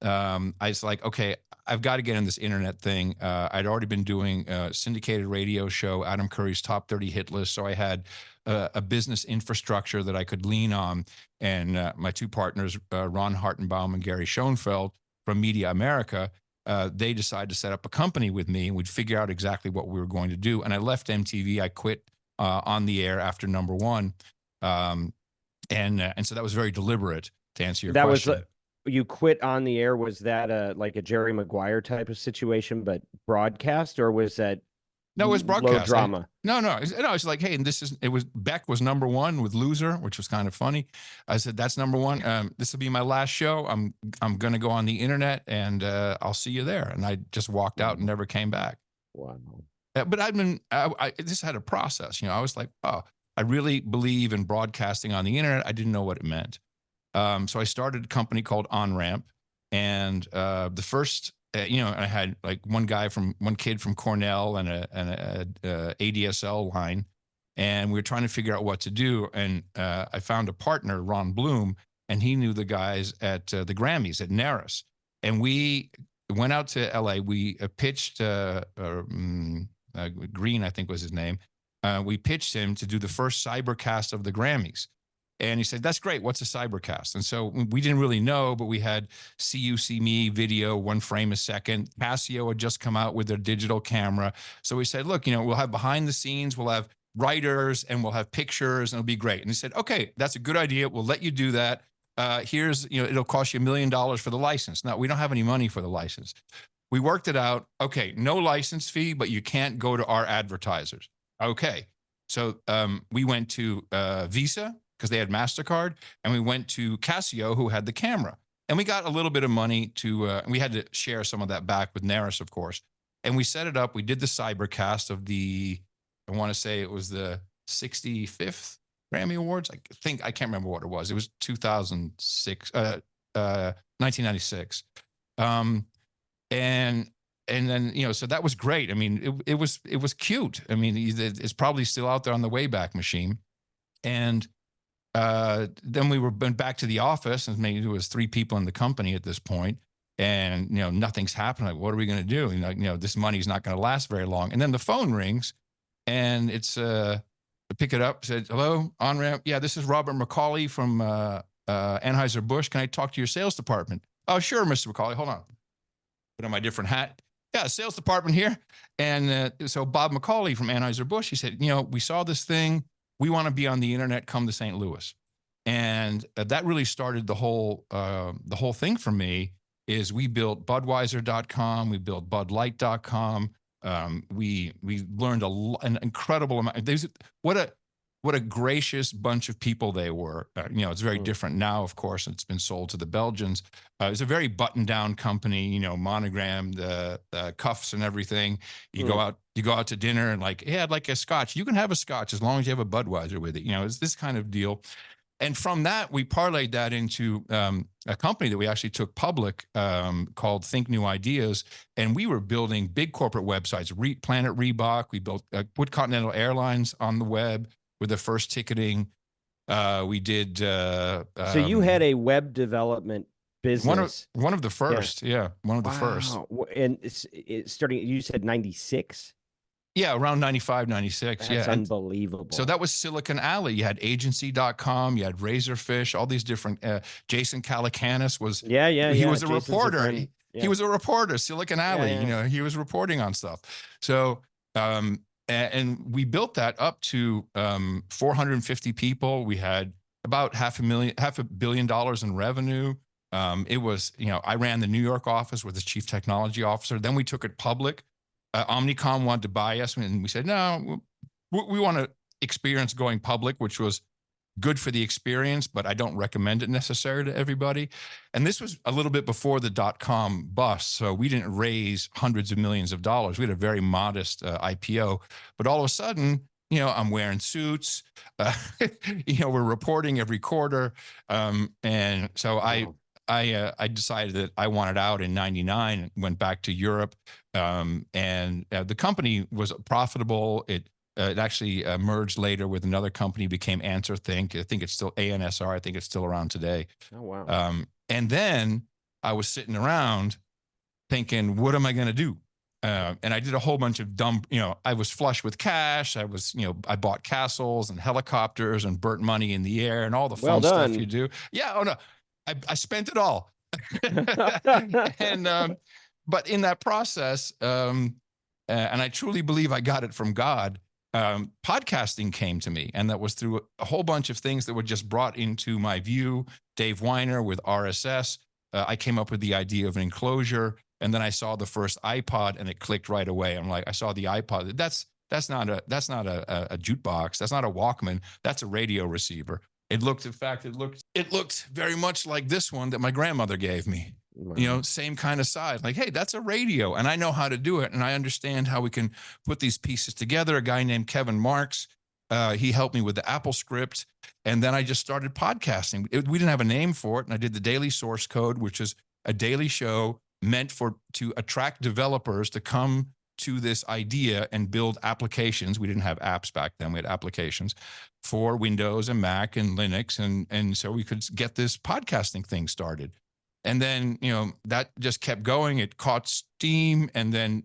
I was like, okay, I've got to get in this internet thing. I'd already been doing a syndicated radio show, Adam Curry's Top 30 Hit List. So I had a business infrastructure that I could lean on. And my two partners, Ron Hartenbaum and Gary Schoenfeld from Media America, they decided to set up a company with me, and we'd figure out exactly what we were going to do. And I left MTV. I quit on the air after number one. And so that was very deliberate, to answer your question. You quit on the air. Was that like a Jerry Maguire type of situation, but broadcast, or was that No, it was broadcast. Low drama? No. It's like, hey, Beck was number one with Loser, which was kind of funny. I said, that's number one. This will be my last show. I'm going to go on the internet, and I'll see you there. And I just walked out and never came back. Wow. But I this had a process. I was like, oh, I really believe in broadcasting on the internet. I didn't know what it meant. So I started a company called On Ramp, and the first, I had like one kid from Cornell and a ADSL line, and we were trying to figure out what to do. And I found a partner, Ron Bloom, and he knew the guys at the Grammys at Naris, and we went out to LA. We pitched Green, I think was his name. We pitched him to do the first cybercast of the Grammys. And he said, that's great. What's a cybercast? And so we didn't really know, but we had See You, See Me video, 1 frame a second. Casio had just come out with their digital camera. So we said, look, we'll have behind the scenes, we'll have writers, and we'll have pictures, and it'll be great. And he said, okay, that's a good idea. We'll let you do that. Here's, it'll cost you $1 million for the license. Now, we don't have any money for the license. We worked it out. Okay, no license fee, but you can't go to our advertisers. Okay. So we went to Visa, because they had MasterCard, and we went to Casio, who had the camera. And we got a little bit of money we had to share some of that back with Naris, of course. And we set it up. We did the cybercast of I want to say it was the 65th Grammy Awards. I can't remember what it was. It was 1996. And then, so that was great. I mean, it was cute. I mean, it's probably still out there on the Wayback Machine. And then we went back to the office, and maybe there was 3 people in the company at this point, and nothing's happening. Like, what are we going to do? This money's not going to last very long. And then the phone rings, and it's I pick it up, said, hello, on-ramp. Yeah, this is Robert McCauley from Anheuser-Busch. Can I talk to your sales department? Oh, sure, Mr. McCauley. Hold on. Put on my different hat. Yeah, sales department here. And so Bob McCauley from Anheuser-Busch, he said, we saw this thing. We want to be on the internet. Come to St. Louis. And that really started the whole thing for me. Is we built Budweiser.com, we built BudLight.com. We learned an incredible amount. What a gracious bunch of people they were. It's very different now, of course. It's been sold to the Belgians. It's a very buttoned down company, monogrammed cuffs and everything. You go out to dinner and like, hey, I'd like a scotch. You can have a scotch as long as you have a Budweiser with it. It's this kind of deal. And from that, we parlayed that into a company that we actually took public called Think New Ideas. And we were building big corporate websites, Planet Reebok. We put Continental Airlines on the web with the first ticketing. We did. So you had a web development business. One of the first. Yeah, one of the first. And it's starting, you said 96? Yeah, around 95, 96. That's unbelievable. So that was Silicon Alley. You had agency.com, you had Razorfish, all these different, Jason Calacanis was, he was a reporter. He was a reporter, Silicon Alley, he was reporting on stuff. So, and we built that up to 450 people. We had about $500 million in revenue. It was, I ran the New York office with the chief technology officer. Then we took it public. Omnicom wanted to buy us, and we said, no, we want to experience going public, which was good for the experience, but I don't recommend it necessarily to everybody. And this was a little bit before the dot-com bust, so we didn't raise hundreds of millions of dollars. We had a very modest IPO, but all of a sudden, I'm wearing suits, we're reporting every quarter. And so I decided that I wanted out in 99 and went back to Europe. And the company was profitable. It actually merged later with another company, became AnswerThink. I think it's still ANSR. I think it's still around today. Oh, wow. And then I was sitting around thinking, what am I going to do? And I did a whole bunch of dumb, I was flush with cash. I was, I bought castles and helicopters and burnt money in the air and all the fun stuff you do. Yeah. Oh, no. I spent it all. And, but in that process, and I truly believe I got it from God, podcasting came to me. And that was through a whole bunch of things that were just brought into my view. Dave Weiner with RSS. I came up with the idea of an enclosure. And then I saw the first iPod and it clicked right away. I'm like, I saw the iPod. That's not a jukebox. That's not a Walkman. That's a radio receiver. It looked very much like this one that my grandmother gave me. Wow. Same kind of size. Like, hey, that's a radio, and I know how to do it, and I understand how we can put these pieces together. A guy named Kevin Marks, he helped me with the Apple script, and then I just started podcasting. We didn't have a name for it, and I did the Daily Source Code, which is a daily show meant to attract developers to come to this idea and build applications. We didn't have apps back then. We had applications for Windows and Mac and Linux. And so we could get this podcasting thing started. And then, that just kept going. It caught steam. And then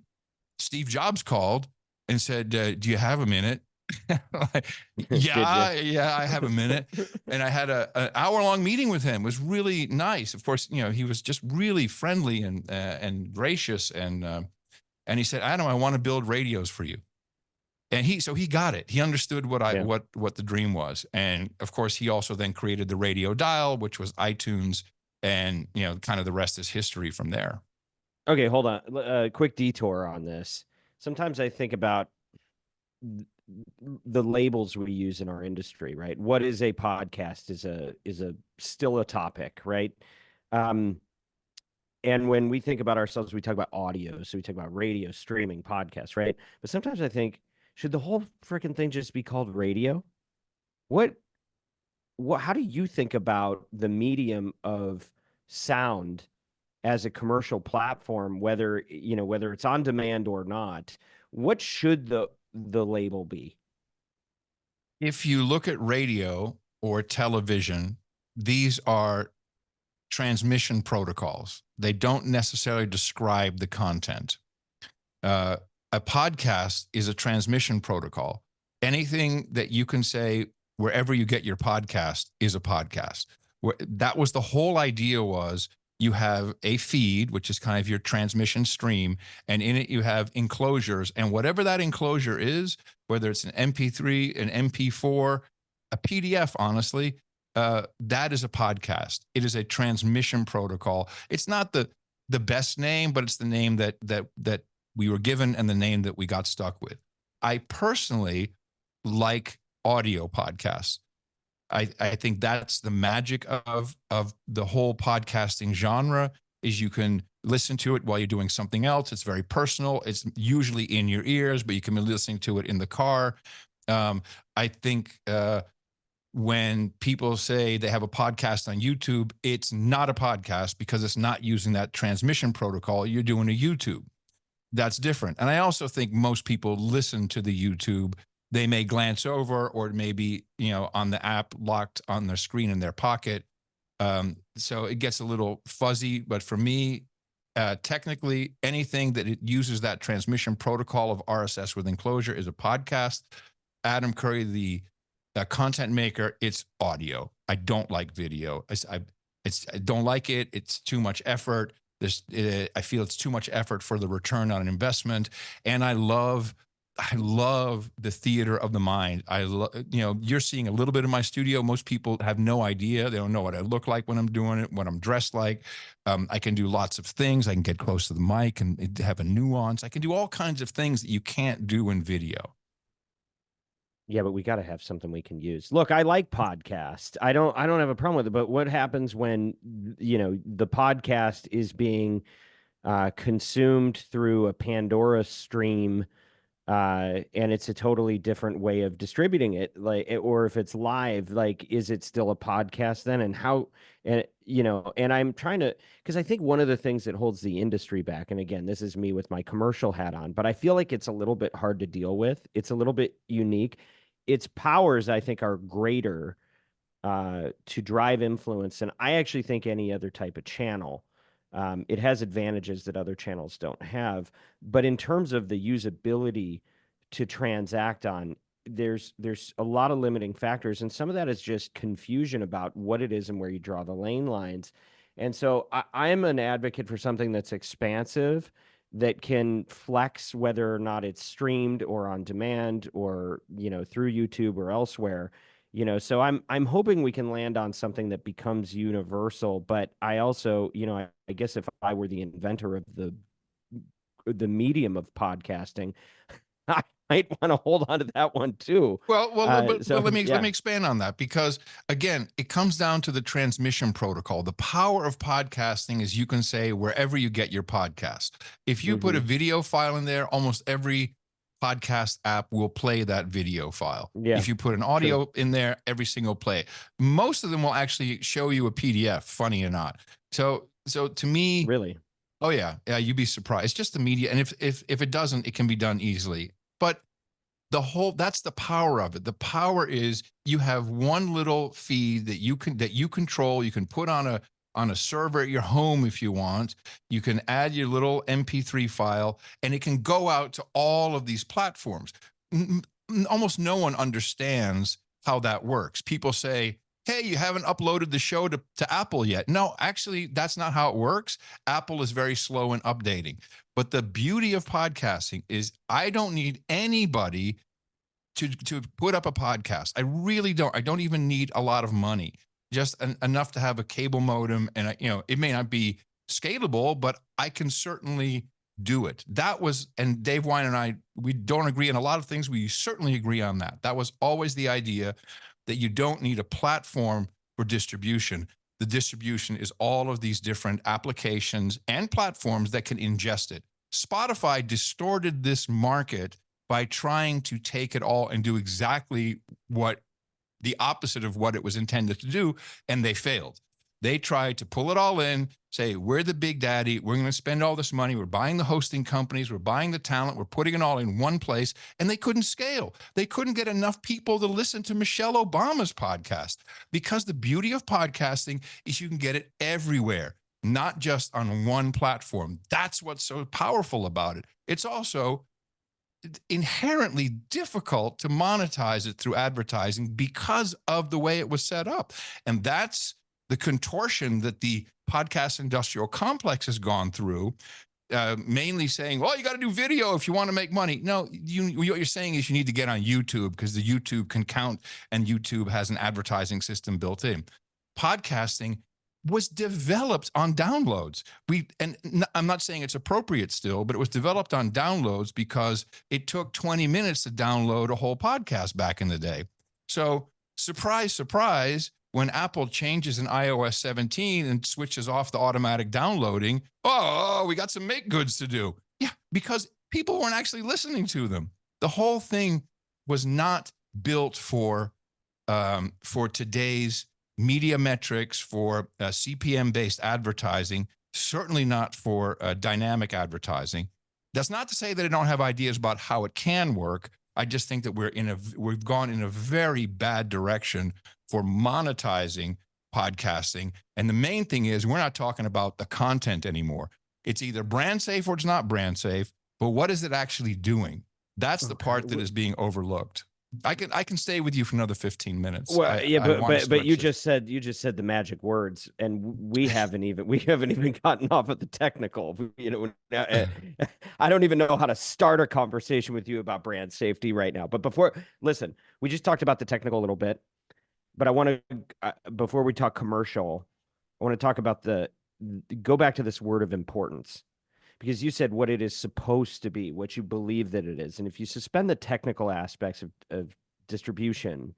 Steve Jobs called and said, do you have a minute? Yeah, I have a minute. And I had an hour-long meeting with him. It was really nice. Of course, he was just really friendly and gracious. And he said, Adam, I want to build radios for you. And he got it. He understood what the dream was. And of course, he also then created the radio dial, which was iTunes. And, kind of the rest is history from there. Okay, hold on. A quick detour on this. Sometimes I think about the labels we use in our industry, right? What is a podcast is still a topic, right? And when we think about ourselves, we talk about audio. So we talk about radio, streaming, podcasts, right? But sometimes I think, should the whole freaking thing just be called radio? How do you think about the medium of sound as a commercial platform, whether it's on demand or not? What should the label be? If you look at radio or television, these are transmission protocols. They don't necessarily describe the content. A podcast is a transmission protocol. Anything that you can say wherever you get your podcast is a podcast. That was the whole idea, was you have a feed, which is kind of your transmission stream, and in it you have enclosures, and whatever that enclosure is, whether it's an MP3, an MP4, a PDF, honestly, that is a podcast. It is a transmission protocol. It's not the best name, but it's the name that we were given and the name that we got stuck with. I personally like audio podcasts. I think that's the magic of the whole podcasting genre, is you can listen to it while you're doing something else. It's very personal. It's usually in your ears, but you can be listening to it in the car. I think when people say they have a podcast on YouTube, it's not a podcast because it's not using that transmission protocol. You're doing a YouTube. That's different. And I also think most people listen to the YouTube. They may glance over, or maybe, on the app locked on their screen in their pocket. So it gets a little fuzzy. But for me, technically, anything that it uses that transmission protocol of RSS with enclosure is a podcast. Adam Curry, the content maker, it's audio. I don't like video. I don't like it. It's too much effort. I feel it's too much effort for the return on an investment. And I love the theater of the mind. You're seeing a little bit of my studio. Most people have no idea. They don't know what I look like when I'm doing it, what I'm dressed like. I can do lots of things. I can get close to the mic and have a nuance. I can do all kinds of things that you can't do in video. Yeah, but we got to have something we can use. Look, I like podcasts. I don't have a problem with it, but what happens when, the podcast is being consumed through a Pandora stream, and it's a totally different way of distributing it, or if it's live, is it still a podcast then? And how, and I'm trying to, because I think one of the things that holds the industry back, and again, this is me with my commercial hat on, but I feel like it's a little bit hard to deal with. It's a little bit unique. Its powers, I think, are greater to drive influence, and I actually think any other type of channel. It has advantages that other channels don't have, but in terms of the usability to transact on, there's a lot of limiting factors, and some of that is just confusion about what it is and where you draw the lane lines. And so I'm an advocate for something that's expansive, that can flex whether or not it's streamed or on demand, or through YouTube or elsewhere. So I'm hoping we can land on something that becomes universal. But I also, I guess if I were the inventor of the medium of podcasting, I might want to hold on to that one too. But let me yeah. expand on that, because again, it comes down to the transmission protocol. The power of podcasting is you can say wherever you get your podcast. If you put a video file in there, almost every podcast app will play that video file. Yeah, if you put an audio in there, every single play. Most of them will actually show you a PDF, funny or not. So to me, really. Oh yeah, you'd be surprised. It's just the media, and if it doesn't, it can be done easily. But that's the power of it. The power is you have one little feed that you control. You can put on a server at your home if you want. You can add your little MP3 file, and it can go out to all of these platforms. Almost no one understands how that works. People say, hey, you haven't uploaded the show to Apple yet. No, actually, that's not how it works. Apple is very slow in updating. But the beauty of podcasting is I don't need anybody to put up a podcast. I really don't. I don't even need a lot of money, just enough to have a cable modem. And, it may not be scalable, but I can certainly do it. And Dave Wine and I, we don't agree on a lot of things. We certainly agree on that. That was always the idea, that you don't need a platform for distribution. The distribution is all of these different applications and platforms that can ingest it. Spotify distorted this market by trying to take it all and do exactly the opposite of what it was intended to do, and they failed. They tried to pull it all in, say, we're the big daddy, we're going to spend all this money, we're buying the hosting companies, we're buying the talent, we're putting it all in one place, and they couldn't scale. They couldn't get enough people to listen to Michelle Obama's podcast, because the beauty of podcasting is you can get it everywhere, not just on one platform. That's what's so powerful about it. It's also inherently difficult to monetize it through advertising because of the way it was set up. And that's the contortion that the podcast industrial complex has gone through, mainly saying, well, you got to do video if you want to make money. No, what you're saying is you need to get on YouTube because the YouTube can count and YouTube has an advertising system built in. Podcasting was developed on downloads. I'm not saying it's appropriate still, but it was developed on downloads because it took 20 minutes to download a whole podcast back in the day. So surprise, surprise, when Apple changes in iOS 17 and switches off the automatic downloading, oh, we got some make goods to do. Yeah, because people weren't actually listening to them. The whole thing was not built for today's media metrics, for CPM-based advertising, certainly not for dynamic advertising. That's not to say that I don't have ideas about how it can work. I just think that we've gone in a very bad direction for monetizing podcasting. And the main thing is we're not talking about the content anymore. It's either brand safe or it's not brand safe, but what is it actually doing? That's the part that is being overlooked. I can stay with you for another 15 minutes. Well, yeah, but you just said the magic words, and we haven't even gotten off of the technical. I don't even know how to start a conversation with you about brand safety right now. But listen, we just talked about the technical a little bit, but I want to before we talk commercial, I want to talk about go back to this word of importance. Because you said what it is supposed to be, what you believe that it is. And if you suspend the technical aspects of distribution,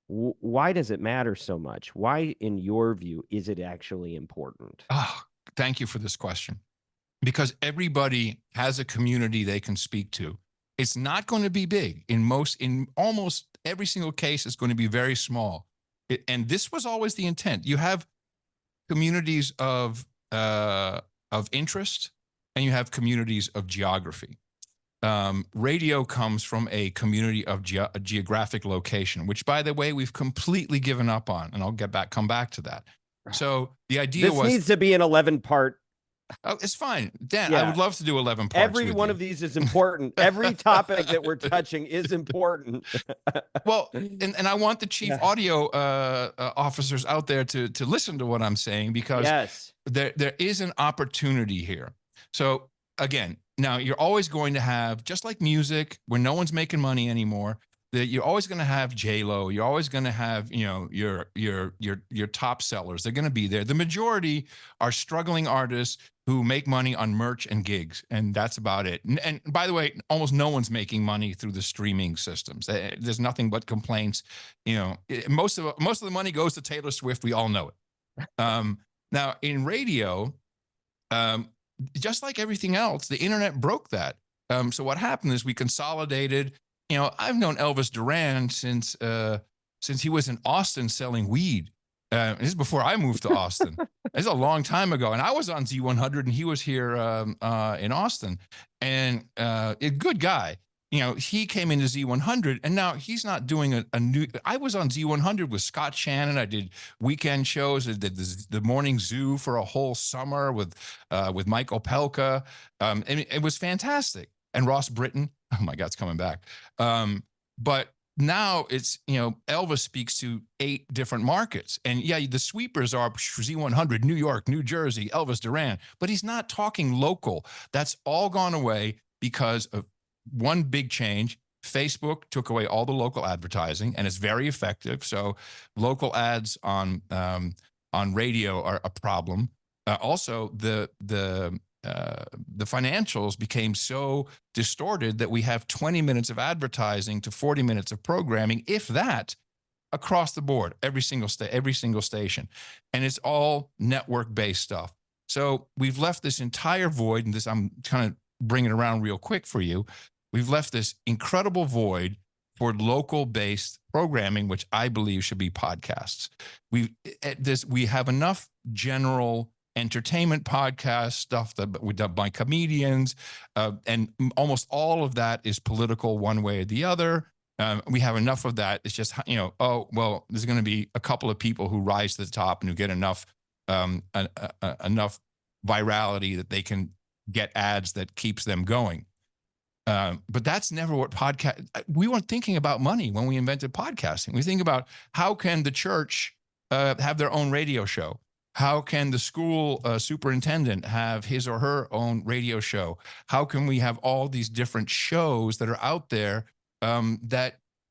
why does it matter so much? Why, in your view, is it actually important? Oh, thank you for this question. Because everybody has a community they can speak to. It's not going to be big. In almost every single case, it's going to be very small. And this was always the intent. You have communities of interest, and you have communities of geography. Radio comes from a community of geographic location, which, by the way, we've completely given up on, and I'll come back to that. So the idea this needs to be an 11-part. Oh, it's fine, Dan. Yeah. I would love to do 11 parts. Every one of these is important. Every topic that we're touching is important. Well, and I want the chief audio officers out there to listen to what I'm saying, because there is an opportunity here. So again, now you're always going to have, just like music, where no one's making money anymore, that you're always going to have J-Lo. You're always going to have, your top sellers. They're going to be there. The majority are struggling artists who make money on merch and gigs, and that's about it. And by the way, almost no one's making money through the streaming systems. There's nothing but complaints. Most of the money goes to Taylor Swift. We all know it. Now in radio, just like everything else, the internet broke that. So what happened is we consolidated. I've known Elvis Duran since he was in Austin selling weed. This is before I moved to Austin. This is a long time ago, and I was on Z100, and he was here in Austin. And a good guy. He came into Z100, and now he's not doing a new. I was on Z100 with Scott Shannon. I did weekend shows. I did the Morning Zoo for a whole summer with Michael Pelka. And it was fantastic. And Ross Britton. Oh my God, it's coming back. But now it's, Elvis speaks to 8 different markets. And yeah, the sweepers are Z100, New York, New Jersey, Elvis Duran, but he's not talking local. That's all gone away because of one big change. Facebook took away all the local advertising, and it's very effective. So local ads on radio are a problem. Also, the financials became so distorted that we have 20 minutes of advertising to 40 minutes of programming, if that, across the board, every single station. And it's all network-based stuff. So we've left this entire void, and I'm kind of bringing it around real quick for you. We've left this incredible void for local-based programming, which I believe should be podcasts. We have enough general entertainment podcast stuff that we done by comedians, and almost all of that is political one way or the other. We have enough of that. It's just, there's going to be a couple of people who rise to the top and who get enough enough virality that they can get ads that keeps them going. But that's never what podcast. We weren't thinking about money when we invented podcasting. We think about how can the church have their own radio show? How can the school superintendent have his or her own radio show? How can we have all these different shows that are out there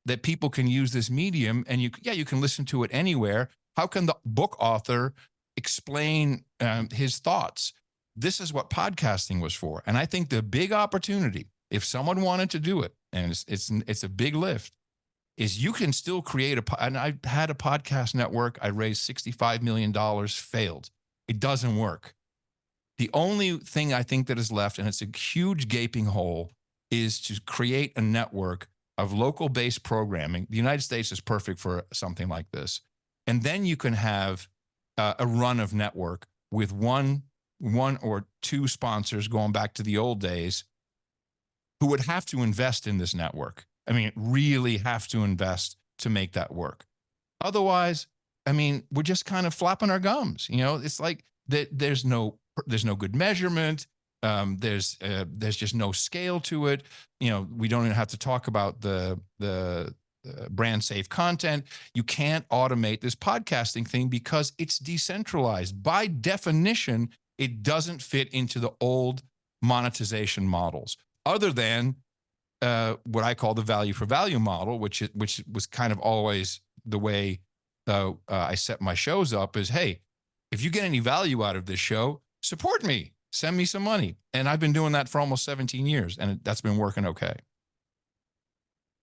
that people can use this medium, and you can listen to it anywhere. How can the book author explain his thoughts? This is what podcasting was for, and I think the big opportunity, if someone wanted to do it, and it's a big lift, is you can still create and I had a podcast network. I raised $65 million, failed. It doesn't work. The only thing I think that is left, and it's a huge gaping hole, is to create a network of local based programming. The United States is perfect for something like this. And then you can have a run of network with one or two sponsors going back to the old days, who would have to invest in this network. I mean, really have to invest to make that work. Otherwise, I mean, we're just kind of flapping our gums. It's like there's no good measurement. There's just no scale to it. We don't even have to talk about the brand safe content. You can't automate this podcasting thing because it's decentralized. By definition, it doesn't fit into the old monetization models, other than what I call the value for value model, which was kind of always the way I set my shows up, is, hey, if you get any value out of this show, support me, send me some money. And I've been doing that for almost 17 years, and that's been working okay.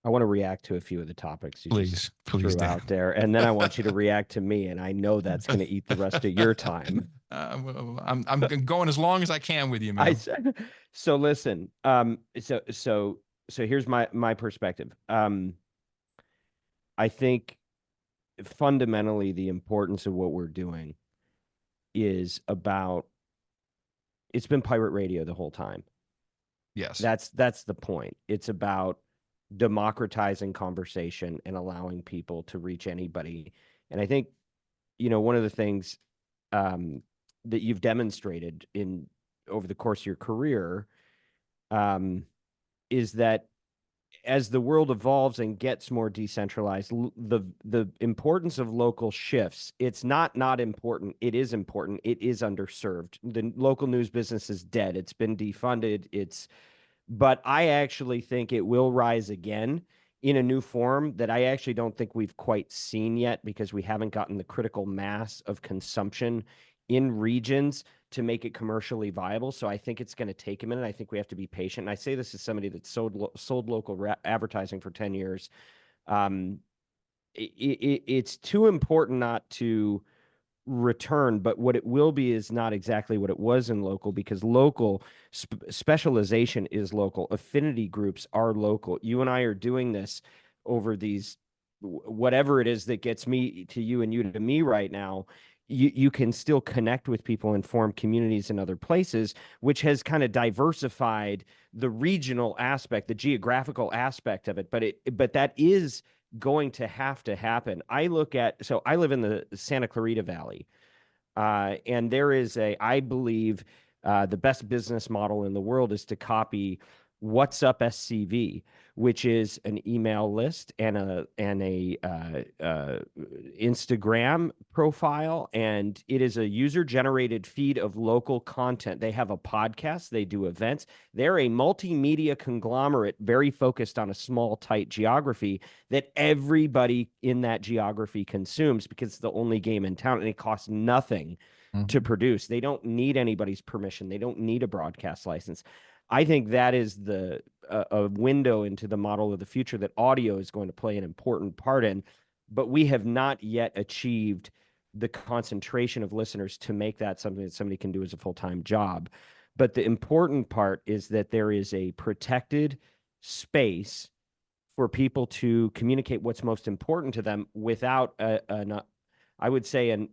I want to react to a few of the topics you please threw Dan. out there, and then I want you to react to me, and I know that's going to eat the rest of your time. I'm going as long as I can with you, man. So listen, so here's my perspective. I think fundamentally the importance of what we're doing is about, it's been pirate radio the whole time. Yes. That's the point. It's about democratizing conversation and allowing people to reach anybody. And I think, one of the things that you've demonstrated over the course of your career is that as the world evolves and gets more decentralized, the importance of local shifts. It's not important. It is important. It is underserved. The local news business is dead. It's been defunded. But I actually think it will rise again in a new form that I actually don't think we've quite seen yet, because we haven't gotten the critical mass of consumption in regions to make it commercially viable. So I think it's going to take a minute. I think we have to be patient. And I say this as somebody that sold local advertising for 10 years. It's too important not to return, but what it will be is not exactly what it was in local, because local specialization is local. Affinity groups are local. You and I are doing this over these, whatever it is that gets me to you and you to me right now. You can still connect with people and form communities in other places, which has kind of diversified the regional aspect, the geographical aspect of it. But that is going to have to happen. I live in the Santa Clarita Valley, and there is I believe the best business model in the world is to copy What's Up SCV, which is an email list and a Instagram profile, and it is a user-generated feed of local content. They have a podcast, they do events. They're a multimedia conglomerate, very focused on a small, tight geography that everybody in that geography consumes, because it's the only game in town, and it costs nothing to produce. They don't need anybody's permission. They don't need a broadcast license. I think that is a window into the model of the future that audio is going to play an important part in, but we have not yet achieved the concentration of listeners to make that something that somebody can do as a full-time job. But the important part is that there is a protected space for people to communicate what's most important to them without I would say an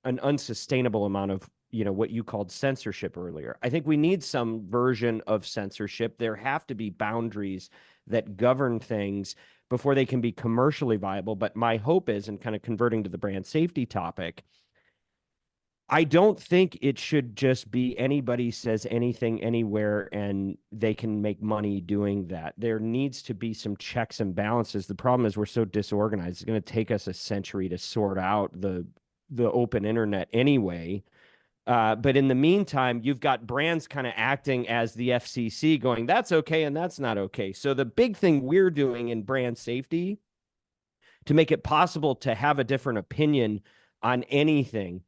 unsustainable amount of what you called censorship earlier. I think we need some version of censorship. There have to be boundaries that govern things before they can be commercially viable. But my hope is, and kind of converting to the brand safety topic, I don't think it should just be anybody says anything anywhere and they can make money doing that. There needs to be some checks and balances. The problem is we're so disorganized. It's going to take us a century to sort out the open internet anyway. But in the meantime, you've got brands kind of acting as the FCC going, that's okay and that's not okay. So the big thing we're doing in brand safety to make it possible to have a different opinion on anything,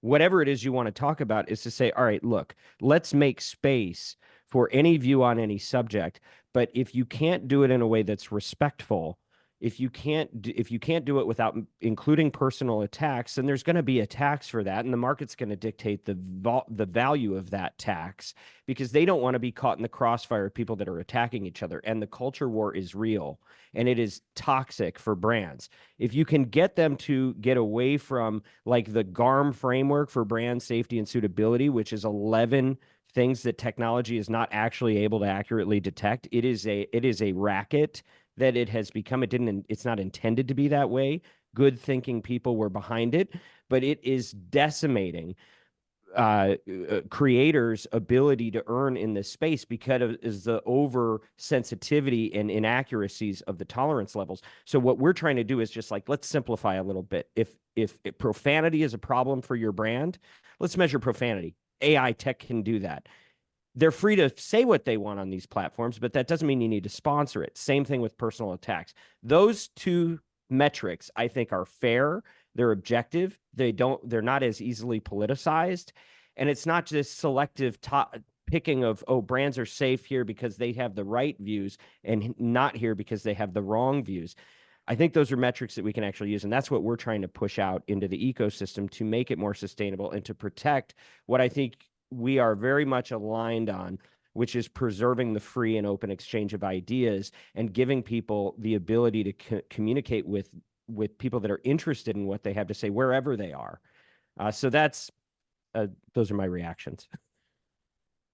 whatever it is you want to talk about, is to say, all right, look, let's make space for any view on any subject. But if you can't do it in a way that's respectful, if you can't do it without including personal attacks, then there's going to be a tax for that, and the market's going to dictate the value of that tax, because they don't want to be caught in the crossfire of people that are attacking each other. And the culture war is real, and it is toxic for brands. If you can get them to get away from like the GARM framework for brand safety and suitability, which is 11 things that technology is not actually able to accurately detect, it is a racket that it has become. It's not intended to be that way. Good thinking people were behind it, but it is decimating creators' ability to earn in this space because of is the over sensitivity and inaccuracies of the tolerance levels. So what we're trying to do is just like, let's simplify a little bit. If profanity is a problem for your brand, let's measure profanity. AI tech can do that. They're free to say what they want on these platforms, but that doesn't mean you need to sponsor it. Same thing with personal attacks. Those two metrics, I think, are fair. They're objective. They're not as easily politicized. And it's not just selective picking of, oh, brands are safe here because they have the right views and not here because they have the wrong views. I think those are metrics that we can actually use. And that's what we're trying to push out into the ecosystem to make it more sustainable and to protect what I think we are very much aligned on, which is preserving the free and open exchange of ideas and giving people the ability to communicate with people that are interested in what they have to say wherever they are. So those are my reactions.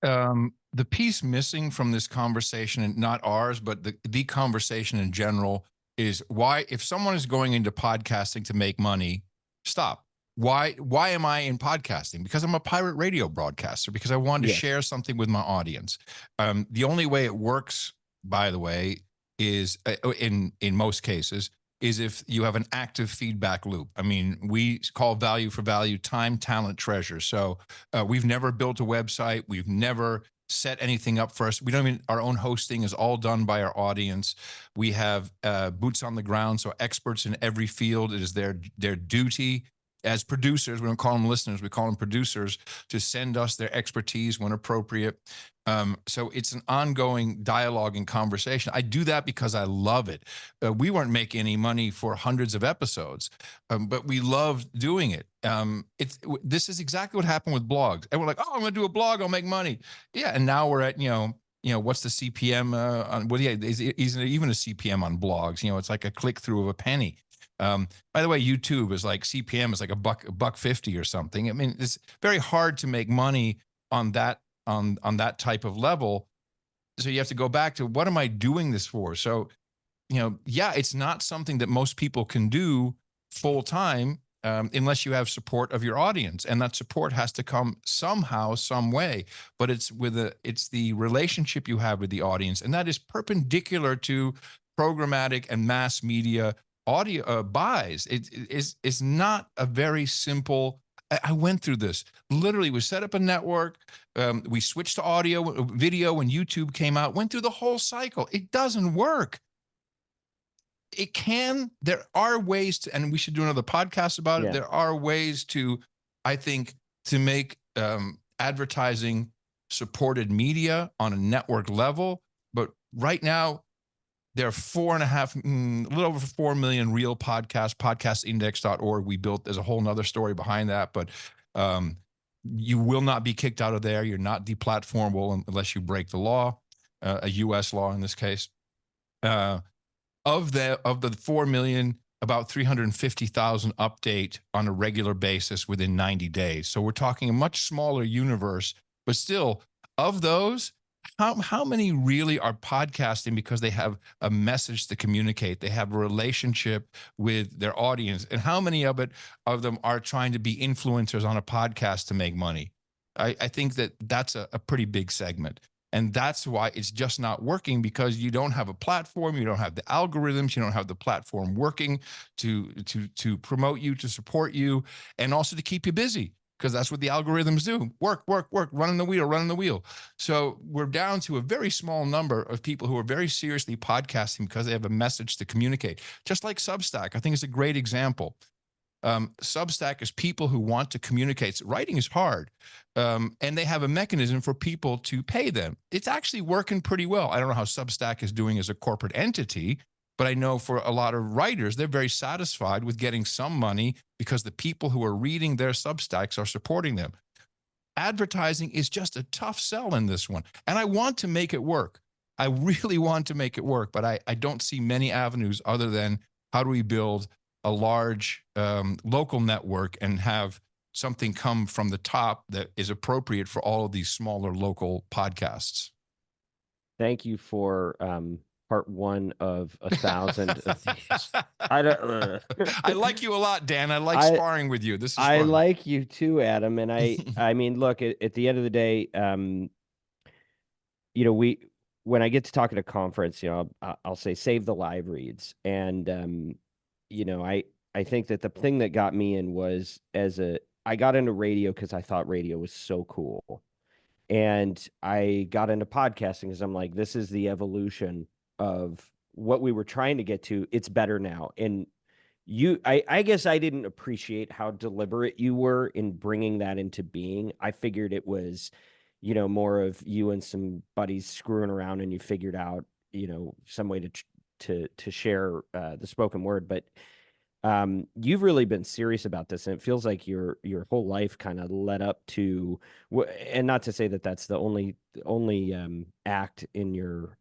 The piece missing from this conversation, and not ours, but the conversation in general, is why, if someone is going into podcasting to make money, stop. Why am I in podcasting? Because I'm a pirate radio broadcaster, because I want to share something with my audience. The only way it works, by the way, is in most cases, is if you have an active feedback loop. I mean, we call value for value time, talent, treasure. So we've never built a website. We've never set anything up for us. We don't even, our own hosting is all done by our audience. We have boots on the ground. So experts in every field, it is their duty as producers. We don't call them listeners, we call them producers, to send us their expertise when appropriate. So it's an ongoing dialogue and conversation. I do that because I love it. We weren't making any money for hundreds of episodes, but we loved doing it. This is exactly what happened with blogs. And we're like, oh, I'm going to do a blog, I'll make money. Yeah, and now we're at, what's the CPM on? Well, yeah, isn't it even a CPM on blogs? It's like a click through of a penny. By the way, YouTube is like CPM is like a buck 50 or something. I mean, it's very hard to make money on that that type of level. So you have to go back to, what am I doing this for? So, yeah, it's not something that most people can do full time unless you have support of your audience, and that support has to come somehow, some way. But it's the relationship you have with the audience, and that is perpendicular to programmatic and mass media audio buys. It's not a very simple. I went through this. Literally, we set up a network. We switched to audio, video when YouTube came out. Went through the whole cycle. It doesn't work. It can. There are ways to, and we should do another podcast about it. There are ways to, I think, to make advertising supported media on a network level. But right now, there are 4.5, a little over 4 million real podcasts, podcastindex.org. We built, there's a whole nother story behind that, but you will not be kicked out of there. You're not deplatformable unless you break the law, a US law in this case. Of the 4 million, about 350,000 update on a regular basis within 90 days. So we're talking a much smaller universe, but still, of those, how many really are podcasting because they have a message to communicate? They have a relationship with their audience, and how many of them are trying to be influencers on a podcast to make money? I think that that's a pretty big segment. And that's why it's just not working, because you don't have a platform, you don't have the algorithms, you don't have the platform working to promote you, to support you, and also to keep you busy, because that's what the algorithms do. Work, work, work, running the wheel, running the wheel. So we're down to a very small number of people who are very seriously podcasting because they have a message to communicate. Just like Substack, I think it's a great example. Substack is people who want to communicate. Writing is hard, and they have a mechanism for people to pay them. It's actually working pretty well. I don't know how Substack is doing as a corporate entity, but I know for a lot of writers, they're very satisfied with getting some money because the people who are reading their Substacks are supporting them. Advertising is just a tough sell in this one, and I want to make it work. I really want to make it work, but I don't see many avenues other than how do we build a large local network and have something come from the top that is appropriate for all of these smaller local podcasts. Thank you for part one of 1,000 of these. I don't. I like you a lot, Dan. I like sparring with you. This is I fun. like you too, Adam. And I mean, look, at the end of the day, you know, when I get to talk at a conference, you know, I'll say save the live reads, and you know, I think that the thing that got me in was I got into radio because I thought radio was so cool. And I got into podcasting because I'm like, this is the evolution of what we were trying to get to. It's better now. And I guess I didn't appreciate how deliberate you were in bringing that into being. I figured it was, you know, more of you and some buddies screwing around and you figured out, you know, some way to share the spoken word. But you've really been serious about this, and it feels like your whole life kind of led up to, and not to say that that's the only act in your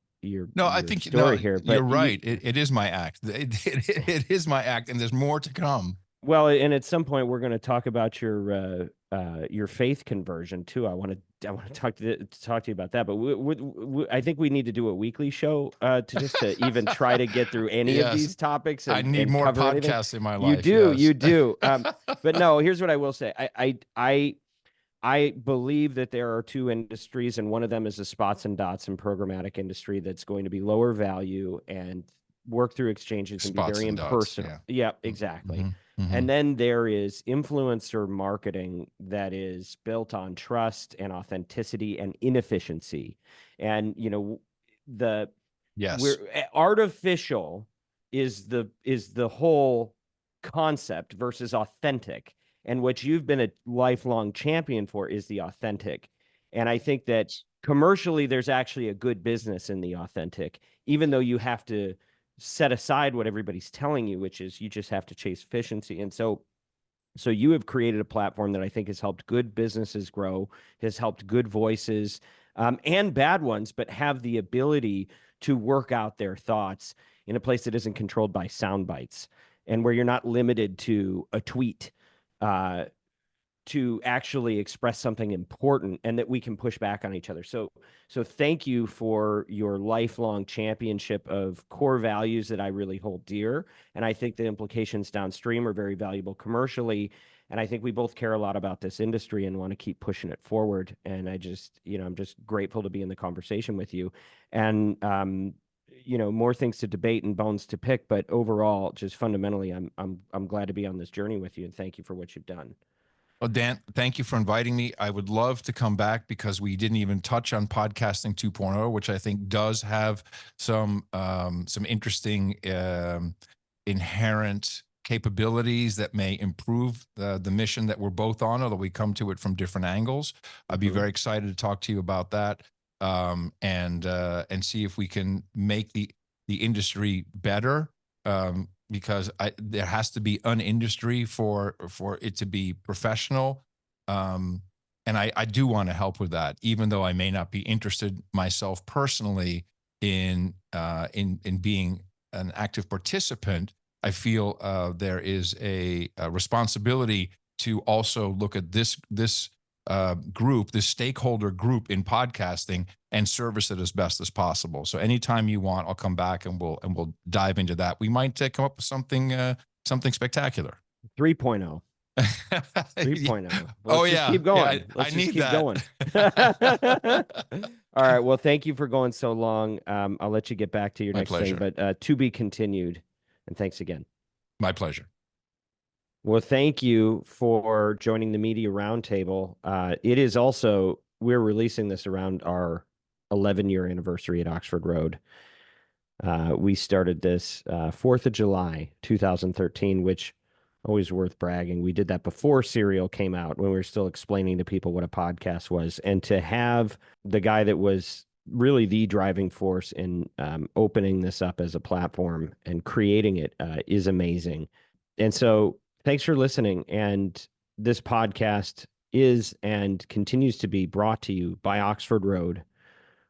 No, I your think story no, here, you're but right. It is my act. It is my act, and there's more to come. well, and at some point we're going to talk about your faith conversion too. I want to talk to you about that, but I think we need to do a weekly show to just to even try to get through any of Yes, these topics I need and more cover anything. podcasts in my You life. do, Yes. you do. But no, here's what I will say. I believe that there are two industries, and one of them is the spots and dots and programmatic industry that's going to be lower value and work through exchanges and be Spots very and dots. impersonal. Yeah. Yeah, exactly. Mm-hmm, mm-hmm. And then there is influencer marketing that is built on trust and authenticity and inefficiency. And you know, the Yes. artificial is the whole concept versus authentic. And what you've been a lifelong champion for is the authentic. And I think that commercially, there's actually a good business in the authentic, even though you have to set aside what everybody's telling you, which is you just have to chase efficiency. And so you have created a platform that I think has helped good businesses grow, has helped good voices and bad ones, but have the ability to work out their thoughts in a place that isn't controlled by sound bites and where you're not limited to a tweet uh, to actually express something important and that we can push back on each other. So thank you for your lifelong championship of core values that I really hold dear. And I think the implications downstream are very valuable commercially. And I think we both care a lot about this industry and want to keep pushing it forward. And I just, you know, I'm just grateful to be in the conversation with you. And you know, more things to debate and bones to pick, but overall, just fundamentally, I'm glad to be on this journey with you, and thank you for what you've done. Well, Dan, thank you for inviting me. I would love to come back because we didn't even touch on podcasting 2.0, which I think does have some interesting inherent capabilities that may improve the mission that we're both on, although we come to it from different angles. I'd be very excited to talk to you about that and see if we can make the industry better. Because there has to be an industry for it to be professional. And I do want to help with that, even though I may not be interested myself personally in being an active participant. I feel there is a responsibility to also look at this group, this stakeholder group in podcasting, and service it as best as possible. So anytime you want, I'll come back and we'll dive into that. We might come up with something spectacular. 3.0. 3.0. Oh, Let's just keep going. Let's just keep going. All right. Well, thank you for going so long. I'll let you get back to your next thing, but to be continued. And thanks again. My pleasure. Well, thank you for joining the Media Roundtable. It is also, we're releasing this around our 11-year anniversary at Oxford Road. We started this 4th of July, 2013, which always worth bragging. We did that before Serial came out, when we were still explaining to people what a podcast was. And to have the guy that was really the driving force in opening this up as a platform and creating it is amazing. And so thanks for listening. And this podcast is and continues to be brought to you by Oxford Road,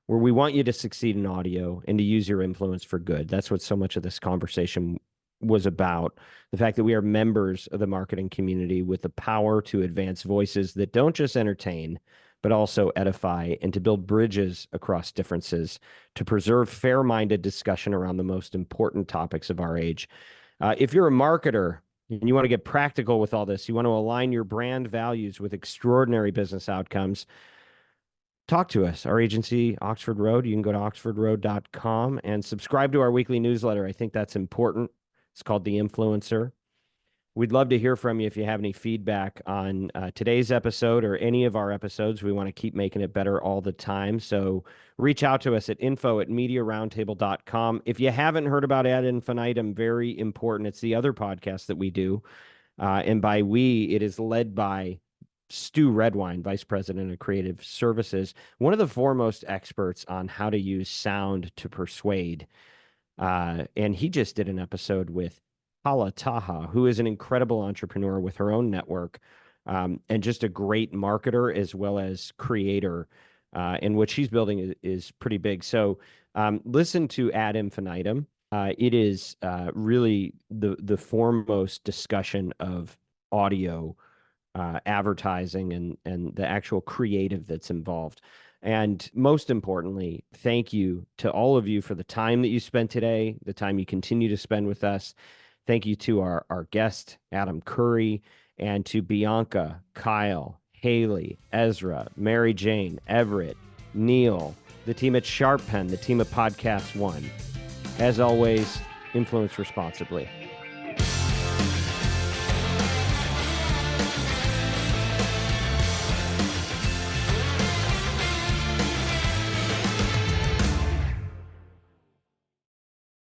where we want you to succeed in audio and to use your influence for good. That's what so much of this conversation was about. The fact that we are members of the marketing community with the power to advance voices that don't just entertain, but also edify, and to build bridges across differences, to preserve fair-minded discussion around the most important topics of our age. If you're a marketer and you want to get practical with all this, you want to align your brand values with extraordinary business outcomes, talk to us. Our agency, Oxford Road. You can go to oxfordroad.com and subscribe to our weekly newsletter. I think that's important. It's called The Influencer. We'd love to hear from you if you have any feedback on today's episode or any of our episodes. We want to keep making it better all the time. So reach out to us at info@mediaroundtable.com. If you haven't heard about Ad Infinitum, very important. It's the other podcast that we do. And by we, it is led by Stu Redwine, Vice President of Creative Services, one of the foremost experts on how to use sound to persuade. And he just did an episode with Hala Taha, who is an incredible entrepreneur with her own network, and just a great marketer as well as creator. And what she's building is pretty big. So listen to Ad Infinitum. It is really the foremost discussion of audio advertising and the actual creative that's involved. And most importantly, thank you to all of you for the time that you spent today, the time you continue to spend with us. Thank you to our guest, Adam Curry, and to Bianca, Kyle, Haley, Ezra, Mary Jane, Everett, Neil, the team at Sharp Pen, the team at Podcast One. As always, influence responsibly.